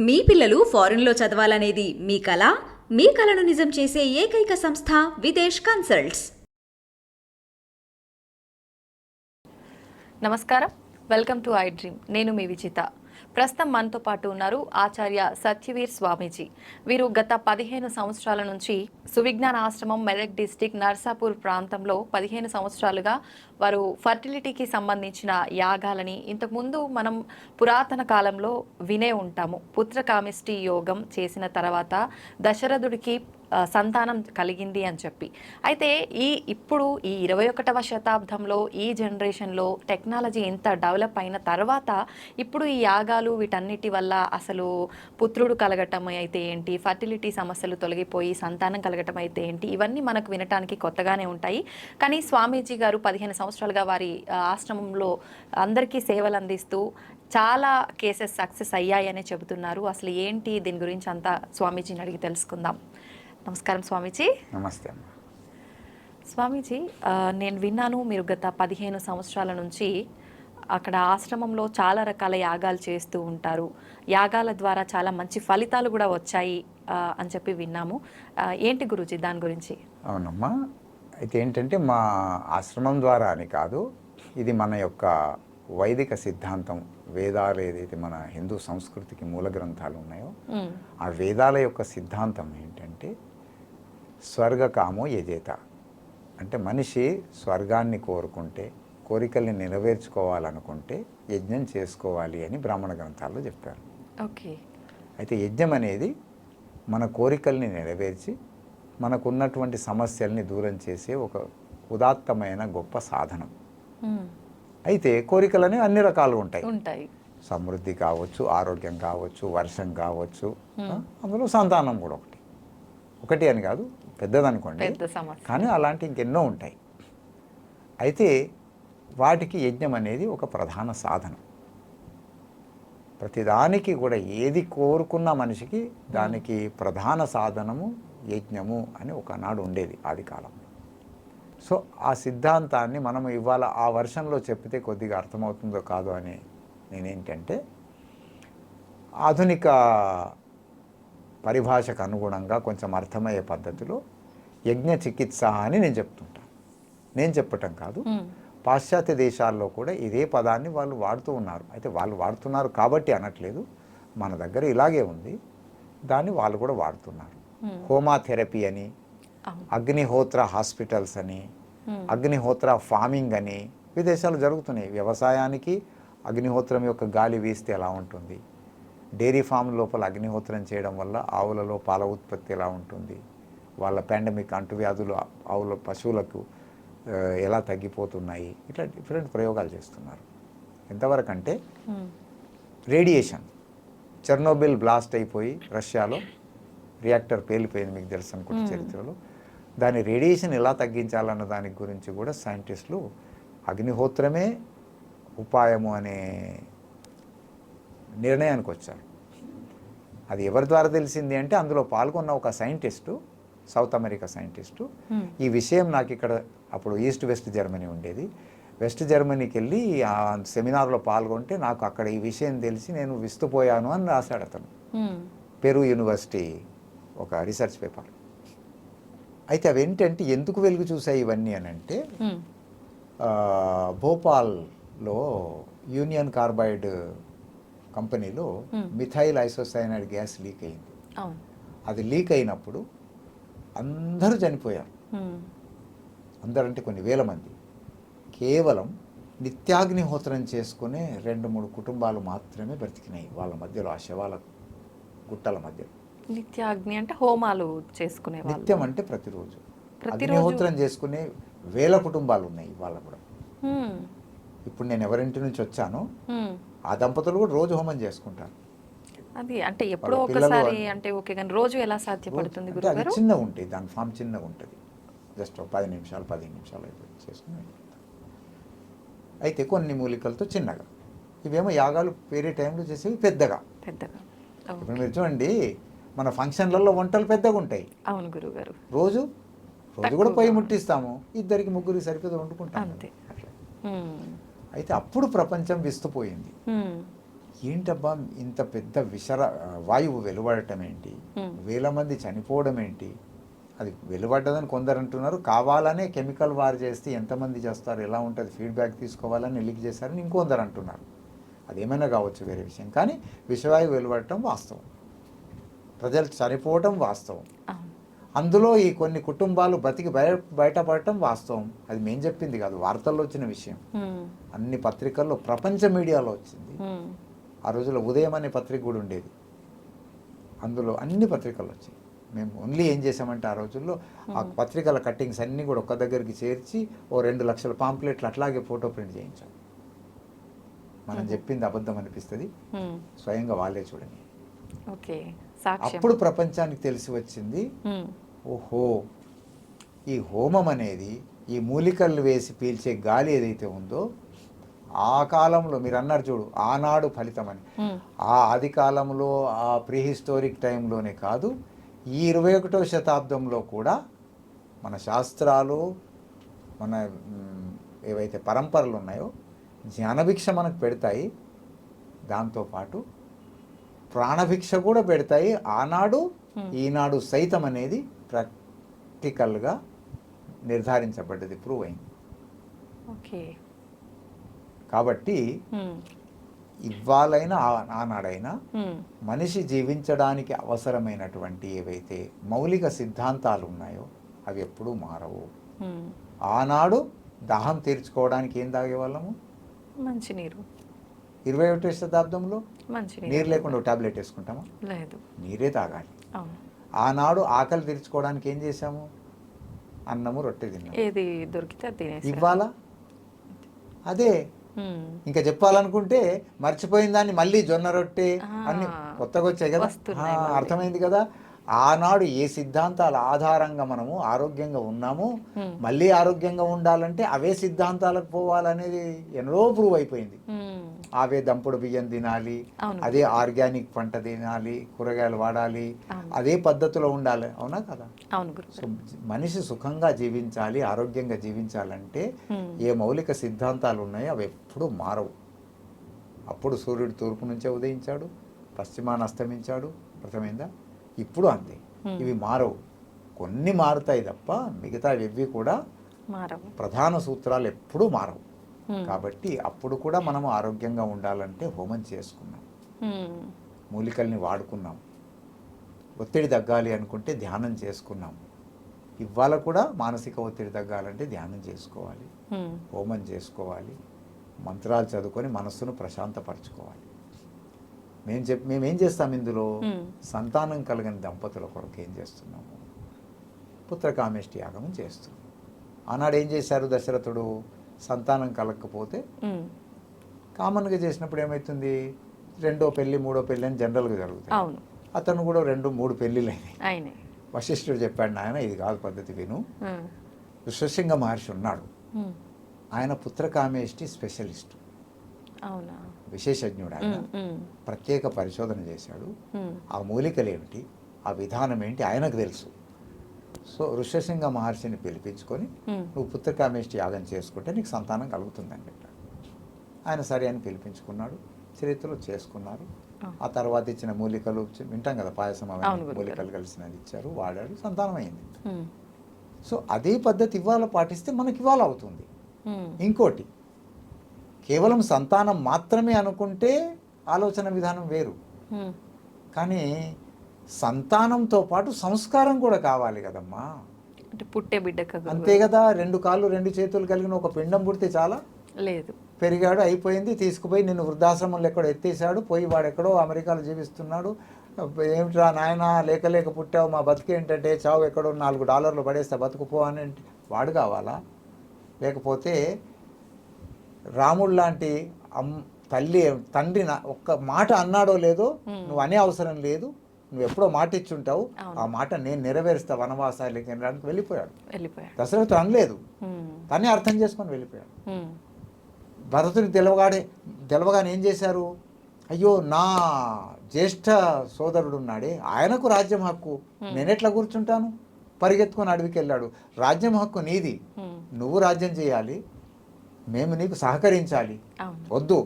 మీ పిల్లలు ఫారెన్లో చదవాలనేది మీ కల? మీ కలను నిజం చేసే ఏకైక సంస్థ విదేశ్ కన్సల్ట్స్. నమస్కారం, వెల్కమ్ టు ఐ డ్రీమ్. నేను మీ విజిత. ప్రస్తుతం మనతో పాటు ఉన్నారు ఆచార్య సత్యవీర్ స్వామీజీ. వీరు గత 15 సంవత్సరాల నుంచి సువిజ్ఞాన ఆశ్రమం మెదక్ డిస్టిక్ నర్సాపూర్ ప్రాంతంలో 15 సంవత్సరాలుగా వారు ఫర్టిలిటీకి సంబంధించిన యాగాలని ఇంతకుముందు మనం పురాతన కాలంలో వినే ఉంటాము. పుత్రకామిష్టి యోగం చేసిన తర్వాత దశరథుడికి సంతానం కలిగింది అని చెప్పి. అయితే ఇప్పుడు ఈ 21వ శతాబ్దంలో ఈ జనరేషన్లో టెక్నాలజీ ఎంత డెవలప్ అయిన తర్వాత ఇప్పుడు ఈ యాగాలు వీటన్నిటి వల్ల అసలు పుత్రుడు కలగటం అయితే ఏంటి, ఫర్టిలిటీ సమస్యలు తొలగిపోయి సంతానం కలగటం అయితే ఏంటి, ఇవన్నీ మనకు వినటానికి కొత్తగానే ఉంటాయి. కానీ స్వామీజీ గారు 15 సంవత్సరాలుగా వారి ఆశ్రమంలో అందరికీ సేవలు అందిస్తూ చాలా కేసెస్ సక్సెస్ అయ్యాయనే చెబుతున్నారు. అసలు ఏంటి దీని గురించి అంతా స్వామీజీని అడిగి తెలుసుకుందాం. నమస్కారం స్వామీజీ. నమస్తే స్వామీజీ, నేను విన్నాను మీరు గత 15 సంవత్సరాల నుంచి అక్కడ ఆశ్రమంలో చాలా రకాల యాగాలు చేస్తూ ఉంటారు. యాగాల ద్వారా చాలా మంచి ఫలితాలు కూడా వచ్చాయి అని చెప్పి విన్నాము. ఏంటి గురూజీ దాని గురించి? అవునమ్మా, అయితే ఏంటంటే మా ఆశ్రమం ద్వారా అని కాదు, ఇది మన యొక్క వైదిక సిద్ధాంతం. వేదాలు ఏదైతే మన హిందూ సంస్కృతికి మూల గ్రంథాలు ఉన్నాయో ఆ వేదాల యొక్క సిద్ధాంతం ఏంటంటే స్వర్గకామో యజేత. అంటే మనిషి స్వర్గాన్ని కోరుకుంటే, కోరికల్ని నెరవేర్చుకోవాలనుకుంటే యజ్ఞం చేసుకోవాలి అని బ్రాహ్మణ గ్రంథాల్లో చెప్పారు. ఓకే. అయితే యజ్ఞం అనేది మన కోరికల్ని నెరవేర్చి మనకున్నటువంటి సమస్యల్ని దూరం చేసే ఒక ఉదాత్తమైన గొప్ప సాధనం. అయితే కోరికలని అన్ని రకాలు ఉంటాయి. సమృద్ధి కావచ్చు, ఆరోగ్యం కావచ్చు, వర్షం కావచ్చు, అందులో సంతానం కూడా ఒకటి అని కాదు, పెద్దదనుకోండి, కానీ అలాంటి ఇంకెన్నో ఉంటాయి. అయితే వాటికి యజ్ఞం అనేది ఒక ప్రధాన సాధనం. ప్రతిదానికి కూడా ఏది కోరుకున్న మనిషికి దానికి ప్రధాన సాధనము యజ్ఞము అని ఒకనాడు ఉండేది ఆది కాలంలో. సో ఆ సిద్ధాంతాన్ని మనం ఇవాళ ఆ వర్షన్లో చెప్తే కొద్దిగా అర్థమవుతుందో కాదో అని నేనేంటంటే ఆధునిక పరిభాషకు అనుగుణంగా కొంచెం అర్థమయ్యే పద్ధతిలో యజ్ఞ చికిత్స అని నేను చెప్తుంటాను. నేను చెప్పటం కాదు, పాశ్చాత్య దేశాల్లో కూడా ఇదే పదాన్ని వాళ్ళు వాడుతూ ఉన్నారు. అయితే వాళ్ళు వాడుతున్నారు కాబట్టి అనట్లేదు, మన దగ్గర ఇలాగే ఉంది, దాన్ని వాళ్ళు కూడా వాడుతున్నారు. హోమాథెరపీ అని, అగ్నిహోత్ర హాస్పిటల్స్ అని, అగ్నిహోత్ర ఫార్మింగ్ అని విదేశాలు జరుగుతున్నాయి. వ్యవసాయానికి అగ్నిహోత్రం యొక్క గాలి వీస్తే ఎలా ఉంటుంది, డైరీ ఫామ్ లోపల అగ్నిహోత్రం చేయడం వల్ల ఆవులలో పాల ఉత్పత్తి ఎలా ఉంటుంది, వాళ్ళ పాండమిక్ అంటువ్యాధులు ఆవుల పశువులకు ఎలా తగ్గిపోతున్నాయి, ఇట్లా డిఫరెంట్ ప్రయోగాలు చేస్తున్నారు. ఎంతవరకు అంటే రేడియేషన్, చెర్నోబిల్ బ్లాస్ట్ అయిపోయి రష్యాలో రియాక్టర్ పేలిపోయింది, మీకు తెలుసు అనుకుంటే చరిత్రలో. దాని రేడియేషన్ ఎలా తగ్గించాలన్న దాని గురించి కూడా సైంటిస్టులు అగ్నిహోత్రమే ఉపాయము అనే నిర్ణయానికి వచ్చారు. అది ఎవరి ద్వారా తెలిసింది అంటే అందులో పాల్గొన్న ఒక సైంటిస్టు, సౌత్ అమెరికా సైంటిస్టు, ఈ విషయం నాకు ఇక్కడ అప్పుడు ఈస్ట్ వెస్ట్ జర్మనీ ఉండేది, వెస్ట్ జర్మనీకి వెళ్ళి ఆ సెమినార్లో పాల్గొంటే నాకు అక్కడ ఈ విషయం తెలిసి నేను విస్తుపోయాను అని రాశాడు అతను, పెరు యూనివర్సిటీ ఒక రీసెర్చ్ పేపర్. అయితే అవి ఏంటంటే ఎందుకు వెలుగు చూసాయి ఇవన్నీ అని అంటే భోపాల్లో యూనియన్ కార్బైడ్ కంపెనీలో మిథైల్ ఐసోసైనైడ్ గ్యాస్ లీక్ అయింది. అది లీక్ అయినప్పుడు అందరూ చనిపోయారు. అందరంటే కొన్ని వేల మంది. కేవలం నిత్యాగ్నిహోత్రం చేసుకునే 2-3 కుటుంబాలు మాత్రమే బ్రతికినాయి వాళ్ళ మధ్యలో, ఆ శవాల గుట్టల మధ్యలో. నిత్యాగ్ని అంటే హోమాలు చేసుకునే, నిత్యం అంటే ప్రతిరోజు అగ్నిహోత్రం చేసుకునే వేల కుటుంబాలు ఉన్నాయి ఇవాళ కూడా. ఇప్పుడు నేను ఎవరింటి నుంచి వచ్చానో ఆ దంపతులు కూడా రోజు హోమం చేసుకుంటారు. అది అంటే ఎప్పుడో ఒకసారి అంటే ఓకే, కానీ రోజు ఎలా సాధ్యపడుతుంది గురుగారు? అది చిన్నగా ఉంటుంది, దాని ఫామ్ చిన్నగా ఉంటుంది, జస్ట్ 10 నిమిషాలు 15 నిమిషాలు అయిపోయి చేసుకుని. అయితే కొన్ని మూలికలతో చిన్నగా, ఇవేమో యాగాలు వేరే టైంలో చేసేవి పెద్దగా. ఇప్పుడు మీరు చూడండి, మన ఫంక్షన్లలో వంటలు పెద్దగా ఉంటాయి. అవును గురుగారు. రోజు కూడా పొయ్యి ముట్టిస్తాము, 2-3 సరిపోతే వండుకుంటాం. అయితే అప్పుడు ప్రపంచం విస్తుపోయింది. ఏంటబ్బా ఇంత పెద్ద వాయువు వెలువడటం ఏంటి, వేల మంది చనిపోవడం ఏంటి, అది వెలువడ్డదని కొందరు అంటున్నారు, కావాలనే కెమికల్ వార్ చేస్తే ఎంతమంది చేస్తారు, ఎలా ఉంటుంది ఫీడ్బ్యాక్ తీసుకోవాలని లీక్ చేశారని ఇంకొందరు అంటున్నారు. అదేమైనా కావచ్చు, వేరే విషయం. కానీ విషవాయువు వెలువడటం వాస్తవం, ప్రజలు చనిపోవటం వాస్తవం, అందులో ఈ కొన్ని కుటుంబాలు బతికి బయటపడటం వాస్తవం. అది మేం చెప్పింది కాదు, వార్తల్లో వచ్చిన విషయం, అన్ని పత్రికల్లో, ప్రపంచ మీడియాలో వచ్చింది. ఆ రోజుల్లో ఉదయం అనే పత్రిక కూడా ఉండేది, అందులో అన్ని పత్రికలు వచ్చాయి. మేము ఓన్లీ ఏం చేసామంటే ఆ రోజుల్లో ఆ పత్రికల కట్టింగ్స్ అన్నీ కూడా ఒక్క దగ్గరికి చేర్చి 2 లక్షల పాంప్లెట్లు అట్లాగే ఫోటో ప్రింట్ చేయించాం. మనం చెప్పింది అబద్ధం అనిపిస్తుంది, స్వయంగా వాళ్ళే చూడండి. అప్పుడు ప్రపంచానికి తెలిసి వచ్చింది, ఓహో ఈ హోమం అనేది, ఈ మూలికలు వేసి పీల్చే గాలి ఏదైతే ఉందో, ఆ కాలంలో మీరు అన్నారు చూడు, ఆనాడు ఫలితం అని, ఆ ఆది కాలంలో, ఆ ప్రీహిస్టోరిక్ టైంలోనే కాదు, ఈ 21వ శతాబ్దంలో కూడా మన శాస్త్రాలు, మన ఏవైతే పరంపరలు ఉన్నాయో జ్ఞానభిక్ష మనకు పెడతాయి, దాంతోపాటు ప్రాణభిక్ష కూడా పెడతాయి. ఆనాడు ఈనాడు సైతం అనేది ప్రాక్టికల్గా నిర్ధారించబడ్డది, ప్రూవ్ అయింది. కాబట్టి ఇవాళైనా ఆనాడైనా మనిషి జీవించడానికి అవసరమైనటువంటి ఏవైతే మౌలిక సిద్ధాంతాలు ఉన్నాయో అవి ఎప్పుడూ మారవు. ఆనాడు దాహం తీర్చుకోవడానికి ఏం తాగేవాళ్ళము? మంచినీరు. 21వ శతాబ్దంలో నీరు లేకుండా టాబ్లెట్ వేసుకుంటామా? లేదు, నీరే తాగాలి. ఆనాడు ఆకలి తీర్చుకోవడానికి ఏం చేసాము? అన్నము రొట్టె తిన్నాము, ఏది దొరికితే తినేసి. ఇవాళ అదే. ఇంకా చెప్పాలనుకుంటే మర్చిపోయిన దాన్ని మళ్ళీ జొన్న రొట్టె అన్ని కొత్తగా వచ్చాయి కదా, అర్థమైంది కదా. ఆనాడు ఏ సిద్ధాంతాల ఆధారంగా మనము ఆరోగ్యంగా ఉన్నాము, మళ్ళీ ఆరోగ్యంగా ఉండాలంటే అవే సిద్ధాంతాలకు పోవాలనేది ఎన్నో ప్రూవ్ అయిపోయింది. అవే దంపుడు బియ్యం తినాలి, అదే ఆర్గానిక్ పంట తినాలి, కూరగాయలు వాడాలి, అదే పద్ధతిలో ఉండాలి. అవునా కదా? సో మనిషి సుఖంగా జీవించాలి, ఆరోగ్యంగా జీవించాలంటే ఏ మౌలిక సిద్ధాంతాలు ఉన్నాయో అవి ఎప్పుడూ మారవు. అప్పుడు సూర్యుడు తూర్పు నుంచే ఉదయించాడు, పశ్చిమాన అస్తమించాడు, అర్థమైందా? ఇప్పుడు అంతే, ఇవి మారవు. కొన్ని మారుతాయి తప్ప మిగతా ఇవి కూడా మారవు. ప్రధాన సూత్రాలు ఎప్పుడూ మారవు. కాబట్టి అప్పుడు కూడా మనం ఆరోగ్యంగా ఉండాలంటే హోమం చేసుకున్నాం, మూలికల్ని వాడుకున్నాం. ఒత్తిడి తగ్గాలి అనుకుంటే ధ్యానం చేసుకున్నాం. ఇవాళ కూడా మానసిక ఒత్తిడి తగ్గాలంటే ధ్యానం చేసుకోవాలి, హోమం చేసుకోవాలి, మంత్రాలు చదువుకొని మనస్సును ప్రశాంతపరచుకోవాలి. మేమేం చేస్తాం ఇందులో? సంతానం కలిగిన దంపతుల కొరకు ఏం చేస్తున్నాము? పుత్రకామేష్టి యాగం చేస్తున్నాం. ఆనాడు ఏం చేశారు దశరథుడు? సంతానం కలగకపోతే కామన్గా చేసినప్పుడు ఏమవుతుంది? 2వ పెళ్ళి 3వ పెళ్ళి అని జనరల్గా జరుగుతుంది. అతను కూడా 2-3 పెళ్ళిళ్ళు అయినాయి. వశిష్ఠుడు చెప్పాడు, నాయన ఇది కాదు పద్ధతి, విను. ఋషశృంగ మహర్షి ఉన్నాడు, ఆయన పుత్రకామేష్టి స్పెషలిస్ట్, విశేషజ్ఞుడు. ఆయన ప్రత్యేక పరిశోధన చేశాడు. ఆ మూలికలు ఏమిటి, ఆ విధానం ఏంటి ఆయనకు తెలుసు. సో ఋషశృంగ మహర్షిని పిలిపించుకొని నువ్వు పుత్రకామేష్టి యాగం చేసుకుంటే నీకు సంతానం కలుగుతుందని చెప్పాడు. ఆయన సరే అని పిలిపించుకున్నాడు, చరిత్రలో చేసుకున్నారు. ఆ తర్వాత ఇచ్చిన మూలికలు వింటాం కదా, పాయసం మూలికలు కలిసినది ఇచ్చారు, వాడాడు, సంతానం అయింది. సో అదే పద్ధతి ఇవాళ పాటిస్తే మనకి ఇవాళ అవుతుంది. ఇంకోటి, కేవలం సంతానం మాత్రమే అనుకుంటే ఆలోచన విధానం వేరు. కానీ సంతానంతో పాటు సంస్కారం కూడా కావాలి కదమ్మా. అంటే పుట్టే బిడ్డ అంతే కదా. 2 కాళ్ళు 2 చేతులు కలిగిన ఒక పిండం పుడితే చాలా లేదు, పెరిగాడు, అయిపోయింది, తీసుకుపోయి నిన్ను వృద్ధాశ్రమంలో ఎక్కడో ఎత్తేసాడు, పోయి వాడు ఎక్కడో అమెరికాలో జీవిస్తున్నాడు. ఏమిట్రా నాయన లేక పుట్టావు, మా బతుకు ఏంటంటే చావు, ఎక్కడో $4 పడేస్తా బతుకుపో అని వాడు కావాలా? లేకపోతే రాముడు లాంటి తండ్రి ఒక్క మాట అన్నాడో లేదో, నువ్వు అనే అవసరం లేదు, నువ్వు ఎప్పుడో మాట ఇచ్చుంటావు, ఆ మాట నేను నెరవేరుస్తా, వనవాసాలకి వెళ్ళిపోయాడు. దశరథుడు అనలేదు, తనే అర్థం చేసుకొని వెళ్ళిపోయాడు. భరతుని తెలవగానే ఏం చేశారు? అయ్యో నా జ్యేష్ఠ సోదరుడు ఉన్నాడే, ఆయనకు రాజ్యం హక్కు, నేనెట్లా కూర్చుంటాను? పరిగెత్తుకొని అడవికి వెళ్ళాడు. రాజ్యం హక్కు నీది, నువ్వు రాజ్యం చేయాలి, మేము నీకు సహకరించాలి. వద్దు,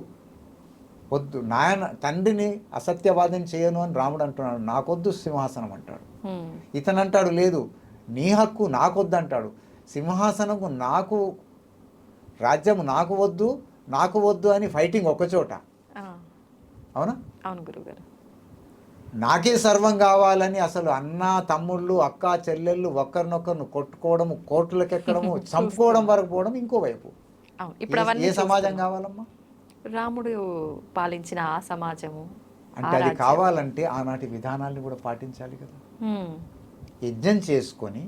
వద్దు నాయన తండ్రిని అసత్యవాదం చేయను అని రాముడు అంటున్నాడు, నాకొద్దు సింహాసనం అంటాడు. ఇతను అంటాడు లేదు నీ హక్కు నాకొద్దు అంటాడు. సింహాసనము నాకు, రాజ్యము నాకు వద్దు అని ఫైటింగ్ ఒకచోట. అవునా? అవును గురుగారు. నాకే సర్వం కావాలని అసలు అన్న తమ్ముళ్ళు అక్క చెల్లెళ్ళు ఒకరినొకరిని కొట్టుకోవడము, కోర్టులకు ఎక్కడము, చంపుకోవడం వరకు పోవడం ఇంకోవైపు. ఇప్పుడు ఏ సమాజం కావాలమ్మా? రాముడు పాలించిన ఆ సమాజము అంటే అది కావాలంటే ఆనాటి విధానాల్ని కూడా పాటించాలి కదా. యజ్ఞం చేసుకొని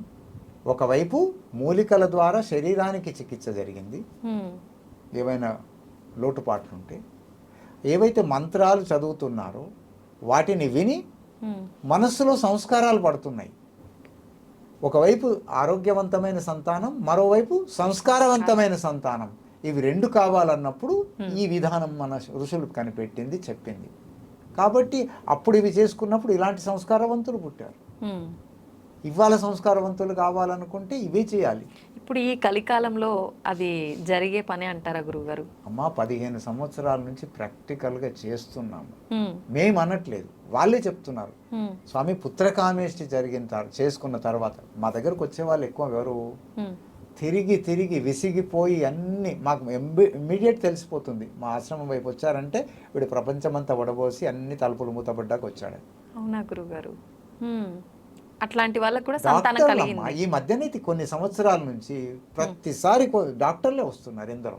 ఒకవైపు మూలికల ద్వారా శరీరానికి చికిత్స జరిగింది, ఏవైనా లోటుపాట్లుంటే ఏవైతే మంత్రాలు చదువుతున్నారో వాటిని విని మనస్సులో సంస్కారాలు పడుతున్నాయి. ఒకవైపు ఆరోగ్యవంతమైన సంతానం, మరోవైపు సంస్కారవంతమైన సంతానం, ఇవి రెండు కావాలన్నప్పుడు ఈ విధానం మన ఋషులు కనిపెట్టింది, చెప్పింది. కాబట్టి అప్పుడు ఇవి చేసుకున్నప్పుడు ఇలాంటి సంస్కారవంతులు పుట్టారు. ఇవాళ సంస్కారవంతులు కావాలనుకుంటే ఇవే చేయాలి. ఇప్పుడు ఈ కలికాలంలో అది జరిగే పని అంటారా గురువుగారు? అమ్మా 15 సంవత్సరాల నుంచి ప్రాక్టికల్గా చేస్తున్నాము, మేము అనట్లేదు, వాళ్ళే చెప్తున్నారు. స్వామి పుత్రకామేష్టి చేసుకున్న తర్వాత మా దగ్గరకు వచ్చే వాళ్ళు ఎక్కువ ఎవరు, తిరిగి విసిగిపోయి అన్ని మాకు ఇమ్మీడియట్ తెలిసిపోతుంది. మా ఆశ్రమం వైపు వచ్చారంటే వీడు ప్రపంచమంతా వడబోసి అన్ని తలుపులు మూతపడ్డాక వచ్చాడు. అవునా గురుగారు? అట్లాంటి వాళ్ళకు కూడా సంతానం కలిగింది. ఈ మధ్యనైతే కొన్ని సంవత్సరాల నుంచి ప్రతిసారి డాక్టర్లే వస్తున్నారు ఎందరో.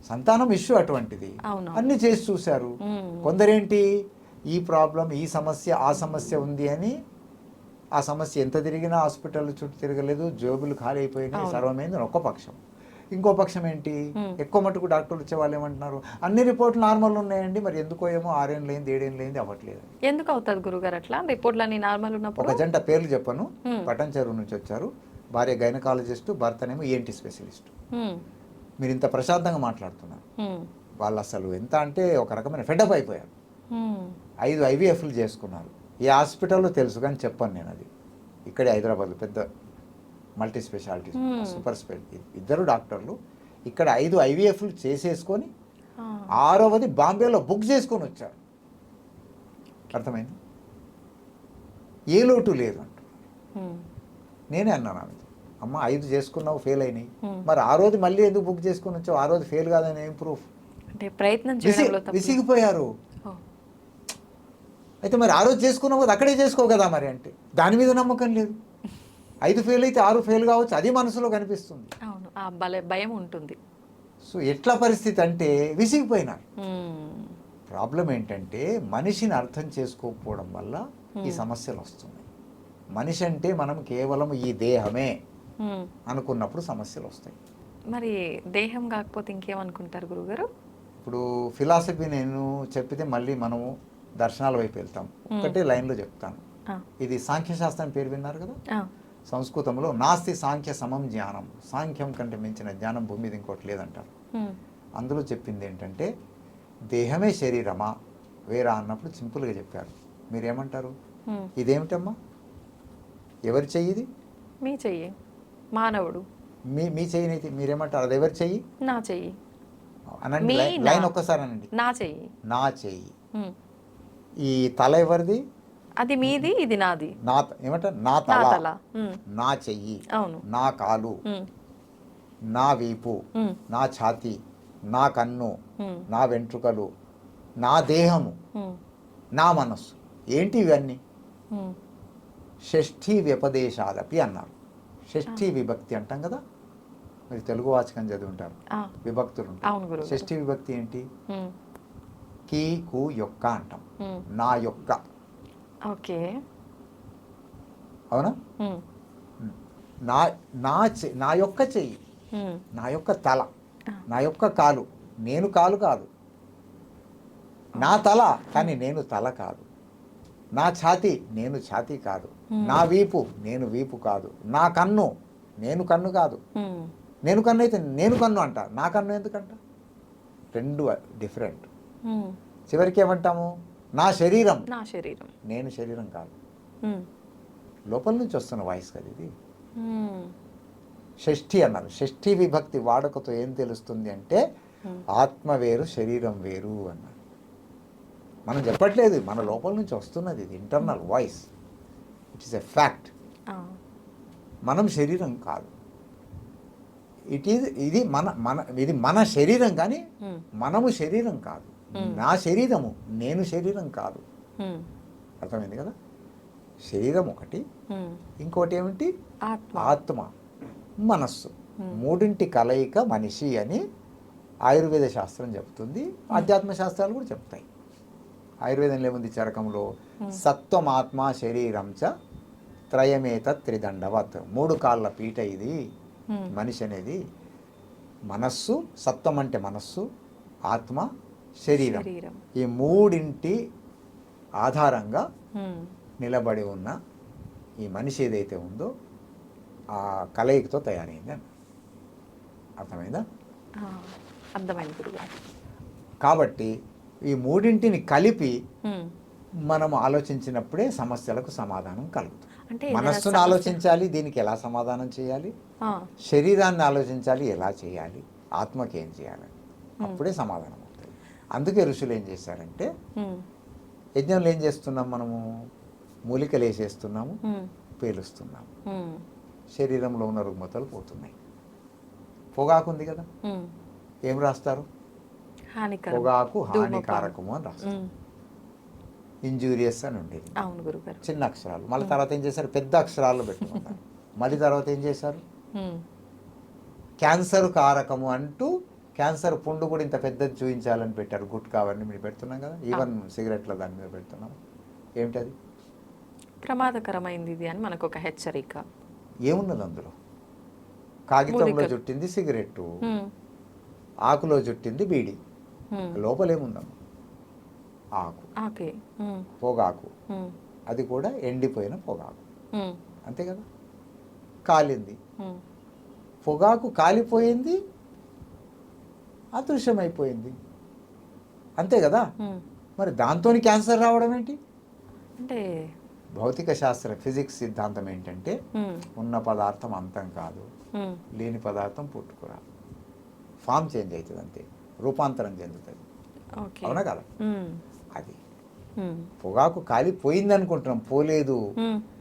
సంతానం ఇష్యూ అటువంటిది, అన్ని చేసి చూశారు. కొందరేంటి ఈ ప్రాబ్లం, ఈ సమస్య, ఆ సమస్య ఉంది అని ఆ సమస్య ఎంత తిరిగినా హాస్పిటల్ చుట్టూ తిరగలేదు, జోబులు ఖాళీ అయిపోయినాయి, సర్వమైంది ఒక పక్షం. ఇంకో పక్షం ఏంటి, ఎక్కువ మటుకు డాక్టర్లు వచ్చే వాళ్ళు ఏమంటున్నారు, అన్ని రిపోర్ట్లు నార్మల్ ఉన్నాయండి, మరి ఎందుకో ఏమో 6 ఏళ్ళు అయింది 7 ఏళ్ళు అయింది అవ్వట్లేదు. ఎందుకు అవుతుంది గురుగారు అట్లా? రిపోర్ట్లు అన్ని నార్మల్ ఉన్నప్పుడు. ఒక జంట పేర్లు చెప్పను, పటన్ చెరువు నుంచి వచ్చారు. భార్య గైనకాలజిస్టు, భర్తనేమో ENT స్పెషలిస్ట్. మీరు ఇంత ప్రశాంతంగా మాట్లాడుతున్నారు, వాళ్ళు అసలు ఎంత అంటే ఒక రకమైన ఫెడప్ అయిపోయారు. 5 IVFలు చేసుకున్నారు. ఏ హాస్పిటల్లో తెలుసు కానీ చెప్పను నేను, అది ఇక్కడే హైదరాబాద్లో పెద్ద మల్టీ స్పెషాలిటీ సూపర్ స్పెషాలిటీ, ఇద్దరు డాక్టర్లు ఇక్కడ 5 IVFలు చేసేసుకొని 6వది బాంబేలో బుక్ చేసుకొని వచ్చారు. అర్థమైంది? ఏ లోటు లేదు అంట. నేనే అన్నాను ఆమె, అమ్మ 5 చేసుకున్నావు ఫెయిల్ అయినాయి, మరి 6వది మళ్ళీ ఎందుకు బుక్ చేసుకొని వచ్చావు, 6వది ఫెయిల్ కాదని ఏం ప్రూఫ్? అంటే ప్రయత్నం విసిగిపోయారు. అయితే మరి 6 చేసుకున్నావు కదా, అక్కడే చేసుకో కదా మరి అంటే దాని మీద నమ్మకం లేదు. 5 ఫెయిల్ అయితే 6 ఫెయిల్ కావచ్చు, అది మనసులో కనిపిస్తుంది. అవును, ఆ భయం ఉంటుంది. సో ఎట్లా పరిస్థితి అంటే విసిగిపోయినారు. ప్రాబ్లం ఏంటంటే మనిషిని అర్థం చేసుకోకపోవడం వల్ల ఈ సమస్యలు వస్తున్నాయి. మనిషి అంటే మనం కేవలం ఈ దేహమే అనుకున్నప్పుడు సమస్యలు వస్తాయి. మరి దేహం కాకపోతే ఇంకేమనుకుంటారు గురుగారు? ఇప్పుడు ఫిలాసఫీ నేను చెప్పితే మళ్ళీ మనము దర్శనాల వైపు వెళ్తాం. ఒకటే లైన్లో చెప్తాను, ఇది సాంఖ్యశాస్త్రం పేరు విన్నారు కదా. సంస్కృతంలో నాస్తి సాంఖ్య సమం జ్ఞానం, సాంఖ్యం కంటే మించిన జ్ఞానం భూమి మీద ఇంకోటి లేదంటారు. అందులో చెప్పింది ఏంటంటే దేహమే శరీరమా వేరా అన్నప్పుడు సింపుల్గా చెప్పారు. మీరేమంటారు? ఇదేమిటమ్మా, ఎవరి చెయ్యి ఇది? మీ చెయ్యి, మానవుడు. మీ చెయ్యినైతే మీరేమంటారు? అది ఎవరి చెయ్యి? నా చెయ్యి అనండి, లైన్ ఒక్కసారి అనండి. నా చెయ్యి. నా చెయ్యి. ఈ తల ఎవరిది? అది మీది, ఇది నాది. నా ఏమంటారు? నా తల, నా చెయ్యి, నా కాలు, నా వీపు, నా ఛాతీ, నా కన్ను, నా వెంట్రుకలు, నా దేహము, నా మనస్సు. ఏంటి ఇవన్నీ? షష్ఠీ వ్యపదేశాలపి అన్నారు. షష్ఠీ విభక్తి అంటాం కదా, మీరు తెలుగు వాచకం చదివి ఉంటారు, విభక్తులు ఉంటారు. షష్ఠీ విభక్తి ఏంటి? కీ కు యొక్క అంటాం, నా యొక్క. ఓకే, అవునా? నా యొక్క చెయ్యి, నా యొక్క తల, నా యొక్క కాలు. నేను కాలు కాదు, నా తల కానీ నేను తల కాదు. నా ఛాతీ, నేను ఛాతీ కాదు. నా వీపు, నేను వీపు కాదు. నా కన్ను, నేను కన్ను కాదు. నేను కన్ను అయితే నేను కన్ను అంట, నా కన్ను ఎందుకంట? రెండు డిఫరెంట్. చివరికి ఏమంటాము? నా శరీరం, నా శరీరం, నేను శరీరం కాదు. లోపల నుంచి వస్తున్న వాయిస్ కదా ఇది. షష్ఠి అన్నారు. షష్ఠి విభక్తి వాడకతో ఏం తెలుస్తుంది అంటే ఆత్మ వేరు శరీరం వేరు అన్నారు. మనం చెప్పట్లేదు, మన లోపల నుంచి వస్తున్నది, ఇది internal voice, it is a fact. మనం శరీరం కాదు, ఇది మన శరీరం, కానీ మనము శరీరం కాదు. నా శరీరము, నేను శరీరం కాదు. అర్థమైంది కదా? శరీరం ఒకటి, ఇంకోటి ఏమిటి? ఆత్మ, మనస్సు. మూడింటి కలయిక మనిషి అని ఆయుర్వేద శాస్త్రం చెప్తుంది, ఆధ్యాత్మ శాస్త్రాలు కూడా చెప్తాయి. ఆయుర్వేదంలో ఏముంది? చరకంలో సత్వమాత్మ శరీరం చ త్రయమేత త్రిదండవత్. 3 కాళ్ళ పీట ఇది మనిషి అనేది. మనస్సు, సత్వం అంటే మనస్సు, ఆత్మ, శరీరం. ఈ మూడింటి ఆధారంగా నిలబడి ఉన్న ఈ మనిషి ఏదైతే ఉందో ఆ కలయికతో తయారైంది అని. అర్థమైందా? అర్థమైంది గురుగారు. కాబట్టి ఈ మూడింటిని కలిపి మనం ఆలోచించినప్పుడే సమస్యలకు సమాధానం కలుగుతుంది. అంటే మనస్సును ఆలోచించాలి, దీనికి ఎలా సమాధానం చేయాలి, శరీరాన్ని ఆలోచించాలి, ఎలా చేయాలి, ఆత్మకి ఏం చేయాలి, అప్పుడే సమాధానం అవుతుంది. అందుకే ఋషులు ఏం చేశారంటే, యజ్ఞంలో ఏం చేస్తున్నాం మనము? మూలికలు వేసేస్తున్నాము, పేలుస్తున్నాము, శరీరంలో ఉన్న రుగ్మతలు పోతున్నాయి. పొగాకు ఉంది కదా, ఏం రాస్తారు? పొగాకు హానికారకము అని రాస్తారు. ఇంజూరియస్ అని ఉండేది చిన్న అక్షరాలు. మళ్ళీ తర్వాత ఏం చేశారు? పెద్ద అక్షరాలు పెట్టుకున్నారు. మళ్ళీ తర్వాత ఏం చేశారు? క్యాన్సర్ కారకము అంటూ క్యాన్సర్ పుండు కూడా ఇంత పెద్దది చూపించాలని పెట్టారు. గుట్కా అవన్నీ మీరు పెడుతున్నాం కదా, ఈవెన్ సిగరెట్ల దాని మీద పెడుతున్నాం. ఏమిటది? ప్రమాదకరమైంది ఇది అని మనకు ఒక హెచ్చరిక. ఏమున్నది అందులో? కాగితంలో చుట్టింది సిగరెట్టు, ఆకులో చుట్టింది బీడి, లోపలేముందమ్మా? ఆకు, పొగాకు, అది కూడా ఎండిపోయిన పొగాకు, అంతే కదా? కాలింది పొగాకు, కాలిపోయింది, అదృశ్యమైపోయింది, అంతే కదా? మరి దాంతో క్యాన్సర్ రావడం ఏంటి? అంటే భౌతిక శాస్త్ర ఫిజిక్స్ సిద్ధాంతం ఏంటంటే, ఉన్న పదార్థం అంతం కాదు, లేని పదార్థం పుట్టుకురాదు, ఫామ్ చేంజ్ అవుతుంది, అంతే, రూపాంతరం చెందుతుంది. అవునా కదా? అది పొగాకు కాలిపోయింది అనుకుంటున్నాం, పోలేదు.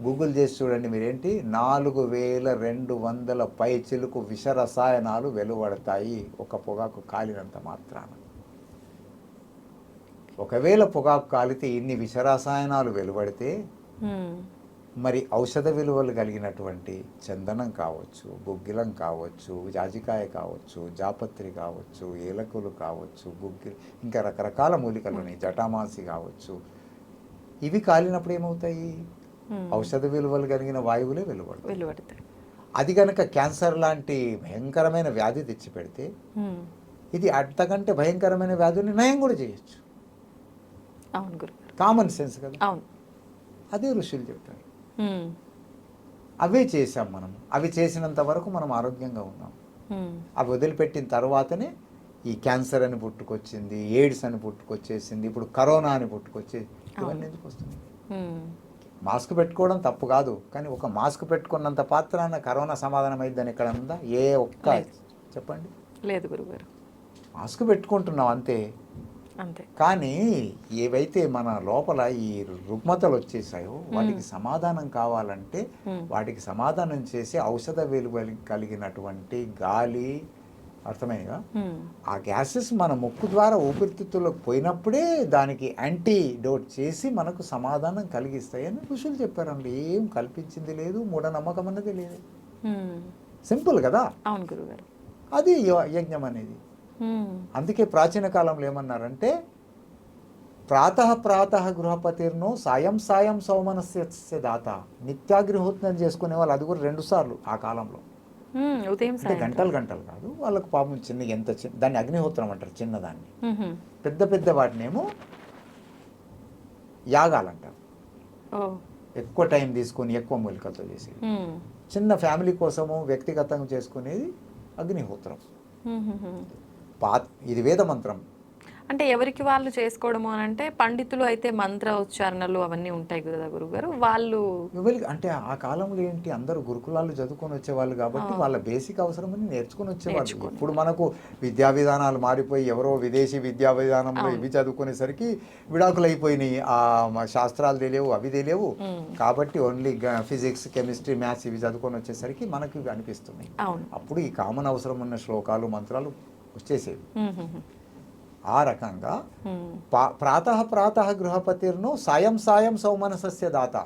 గూగుల్ చేసి చూడండి మీరేంటి, 4200 పైచిలుకు విష రసాయనాలు వెలువడతాయి ఒక పొగాకు కాలినంత మాత్రాన. ఒకవేళ పొగాకు కాలితే ఇన్ని విష రసాయనాలు వెలువడితే, మరి ఔషధ విలువలు కలిగినటువంటి చందనం కావచ్చు, గుగ్గిలం కావచ్చు, జాజికాయ కావచ్చు, జాపత్రి కావచ్చు, ఏలకులు కావచ్చు, ఇంకా రకరకాల మూలికలు ఉన్నాయి, జటామాసి కావచ్చు, ఇవి కాలినప్పుడు ఏమవుతాయి? ఔషధ విలువలు కలిగిన వాయువులే వెలువడతాయి. అది కనుక క్యాన్సర్ లాంటి భయంకరమైన వ్యాధి తెచ్చిపెడితే, ఇది అంతకంటే భయంకరమైన వ్యాధుల్ని నయం కూడా చేయొచ్చు. అవును గురు, కామన్ సెన్స్ కదా. అవును, అదే ఋషులు చెప్పారు. అవే చేసాం మనం. అవి చేసినంత వరకు మనం ఆరోగ్యంగా ఉన్నాం. అవి వదిలిపెట్టిన తర్వాతనే ఈ క్యాన్సర్ అని పుట్టుకొచ్చింది, ఎయిడ్స్ అని పుట్టుకొచ్చేసింది, ఇప్పుడు కరోనా అని పుట్టుకొచ్చేది. ఇవన్నీ ఎందుకు వస్తుంది? మాస్క్ పెట్టుకోవడం తప్పు కాదు, కానీ ఒక మాస్క్ పెట్టుకున్నంత పాత్రాన కరోనా సమాధానం అయిద్దని ఎక్కడ ఉందా? ఏ ఒక్క చెప్పండి. లేదు గురుగారు, మాస్క్ పెట్టుకుంటున్నాం అంతే. కానీ ఏవైతే మన లోపల ఈ రుగ్మతలు వచ్చేసాయో వాటికి సమాధానం కావాలంటే, వాటికి సమాధానం చేసి ఔషధ విలువ కలిగినటువంటి గాలి, అర్థమైనగా, ఆ గ్యాసెస్ మన ముక్కు ద్వారా ఊపిరితిత్తుల్లోకి పోయినప్పుడే దానికి యాంటీడోట్ చేసి మనకు సమాధానం కలిగిస్తాయని ఋషులు చెప్పారండి. ఏం కల్పించింది లేదు, మూఢనమ్మకం అన్నది లేదు. సింపుల్ కదా. అవును గురుగారు, అది యజ్ఞం అనేది. అందుకే ప్రాచీన కాలంలో ఏమన్నారంటే, ప్రాతః గృహపతిర్నో సాయం సౌమనస్య దాత. నిత్యాగ్నిహోత్రం చేసుకునే వాళ్ళు అది కూడా 2 సార్లు ఆ కాలంలో. అంటే గంటలు కాదు, వాళ్ళకు పాపం ఎంత చిన్న దాన్ని అగ్నిహోత్రం అంటారు, చిన్నదాన్ని. పెద్ద వాటినేమో యాగాలంటారు, ఎక్కువ టైం తీసుకొని ఎక్కువ మూలికలతో చేసేది. చిన్న ఫ్యామిలీ కోసము వ్యక్తిగతంగా చేసుకునేది అగ్నిహోత్రం. ఇది వేద మంత్రం. అంటే ఎవరికి వాళ్ళు చేసుకోవడము అని అంటే పండితులు అయితే మంత్ర ఉచ్చారణలు అవన్నీ ఉంటాయి కదా గురుగారు, వాళ్ళు ఎవరికి అంటే ఆ కాలంలో ఏంటి అందరూ గురుకులాలు చదువుకొని వచ్చేవాళ్ళు కాబట్టి వాళ్ళ బేసిక్ అవసరమని నేర్చుకొని వచ్చేవాళ్ళు. ఇప్పుడు మనకు విద్యా విధానాలు మారిపోయి ఎవరో విదేశీ విద్యా విధానంలో ఇవి చదువుకునేసరికి విడాకులు అయిపోయినాయి. శాస్త్రాలు తెలియవు, అవి తెలియవు. కాబట్టి ఓన్లీ ఫిజిక్స్, కెమిస్ట్రీ, మ్యాథ్స్ ఇవి చదువుకొని వచ్చేసరికి మనకు ఇవి అనిపిస్తున్నాయి. అప్పుడు ఈ కామన్ అవసరం ఉన్న శ్లోకాలు మంత్రాలు వచ్చేసేవి. ఆ రకంగా ప్రాతః గృహపతిర్ను సాయం సాయం సౌమనసస్య దాత.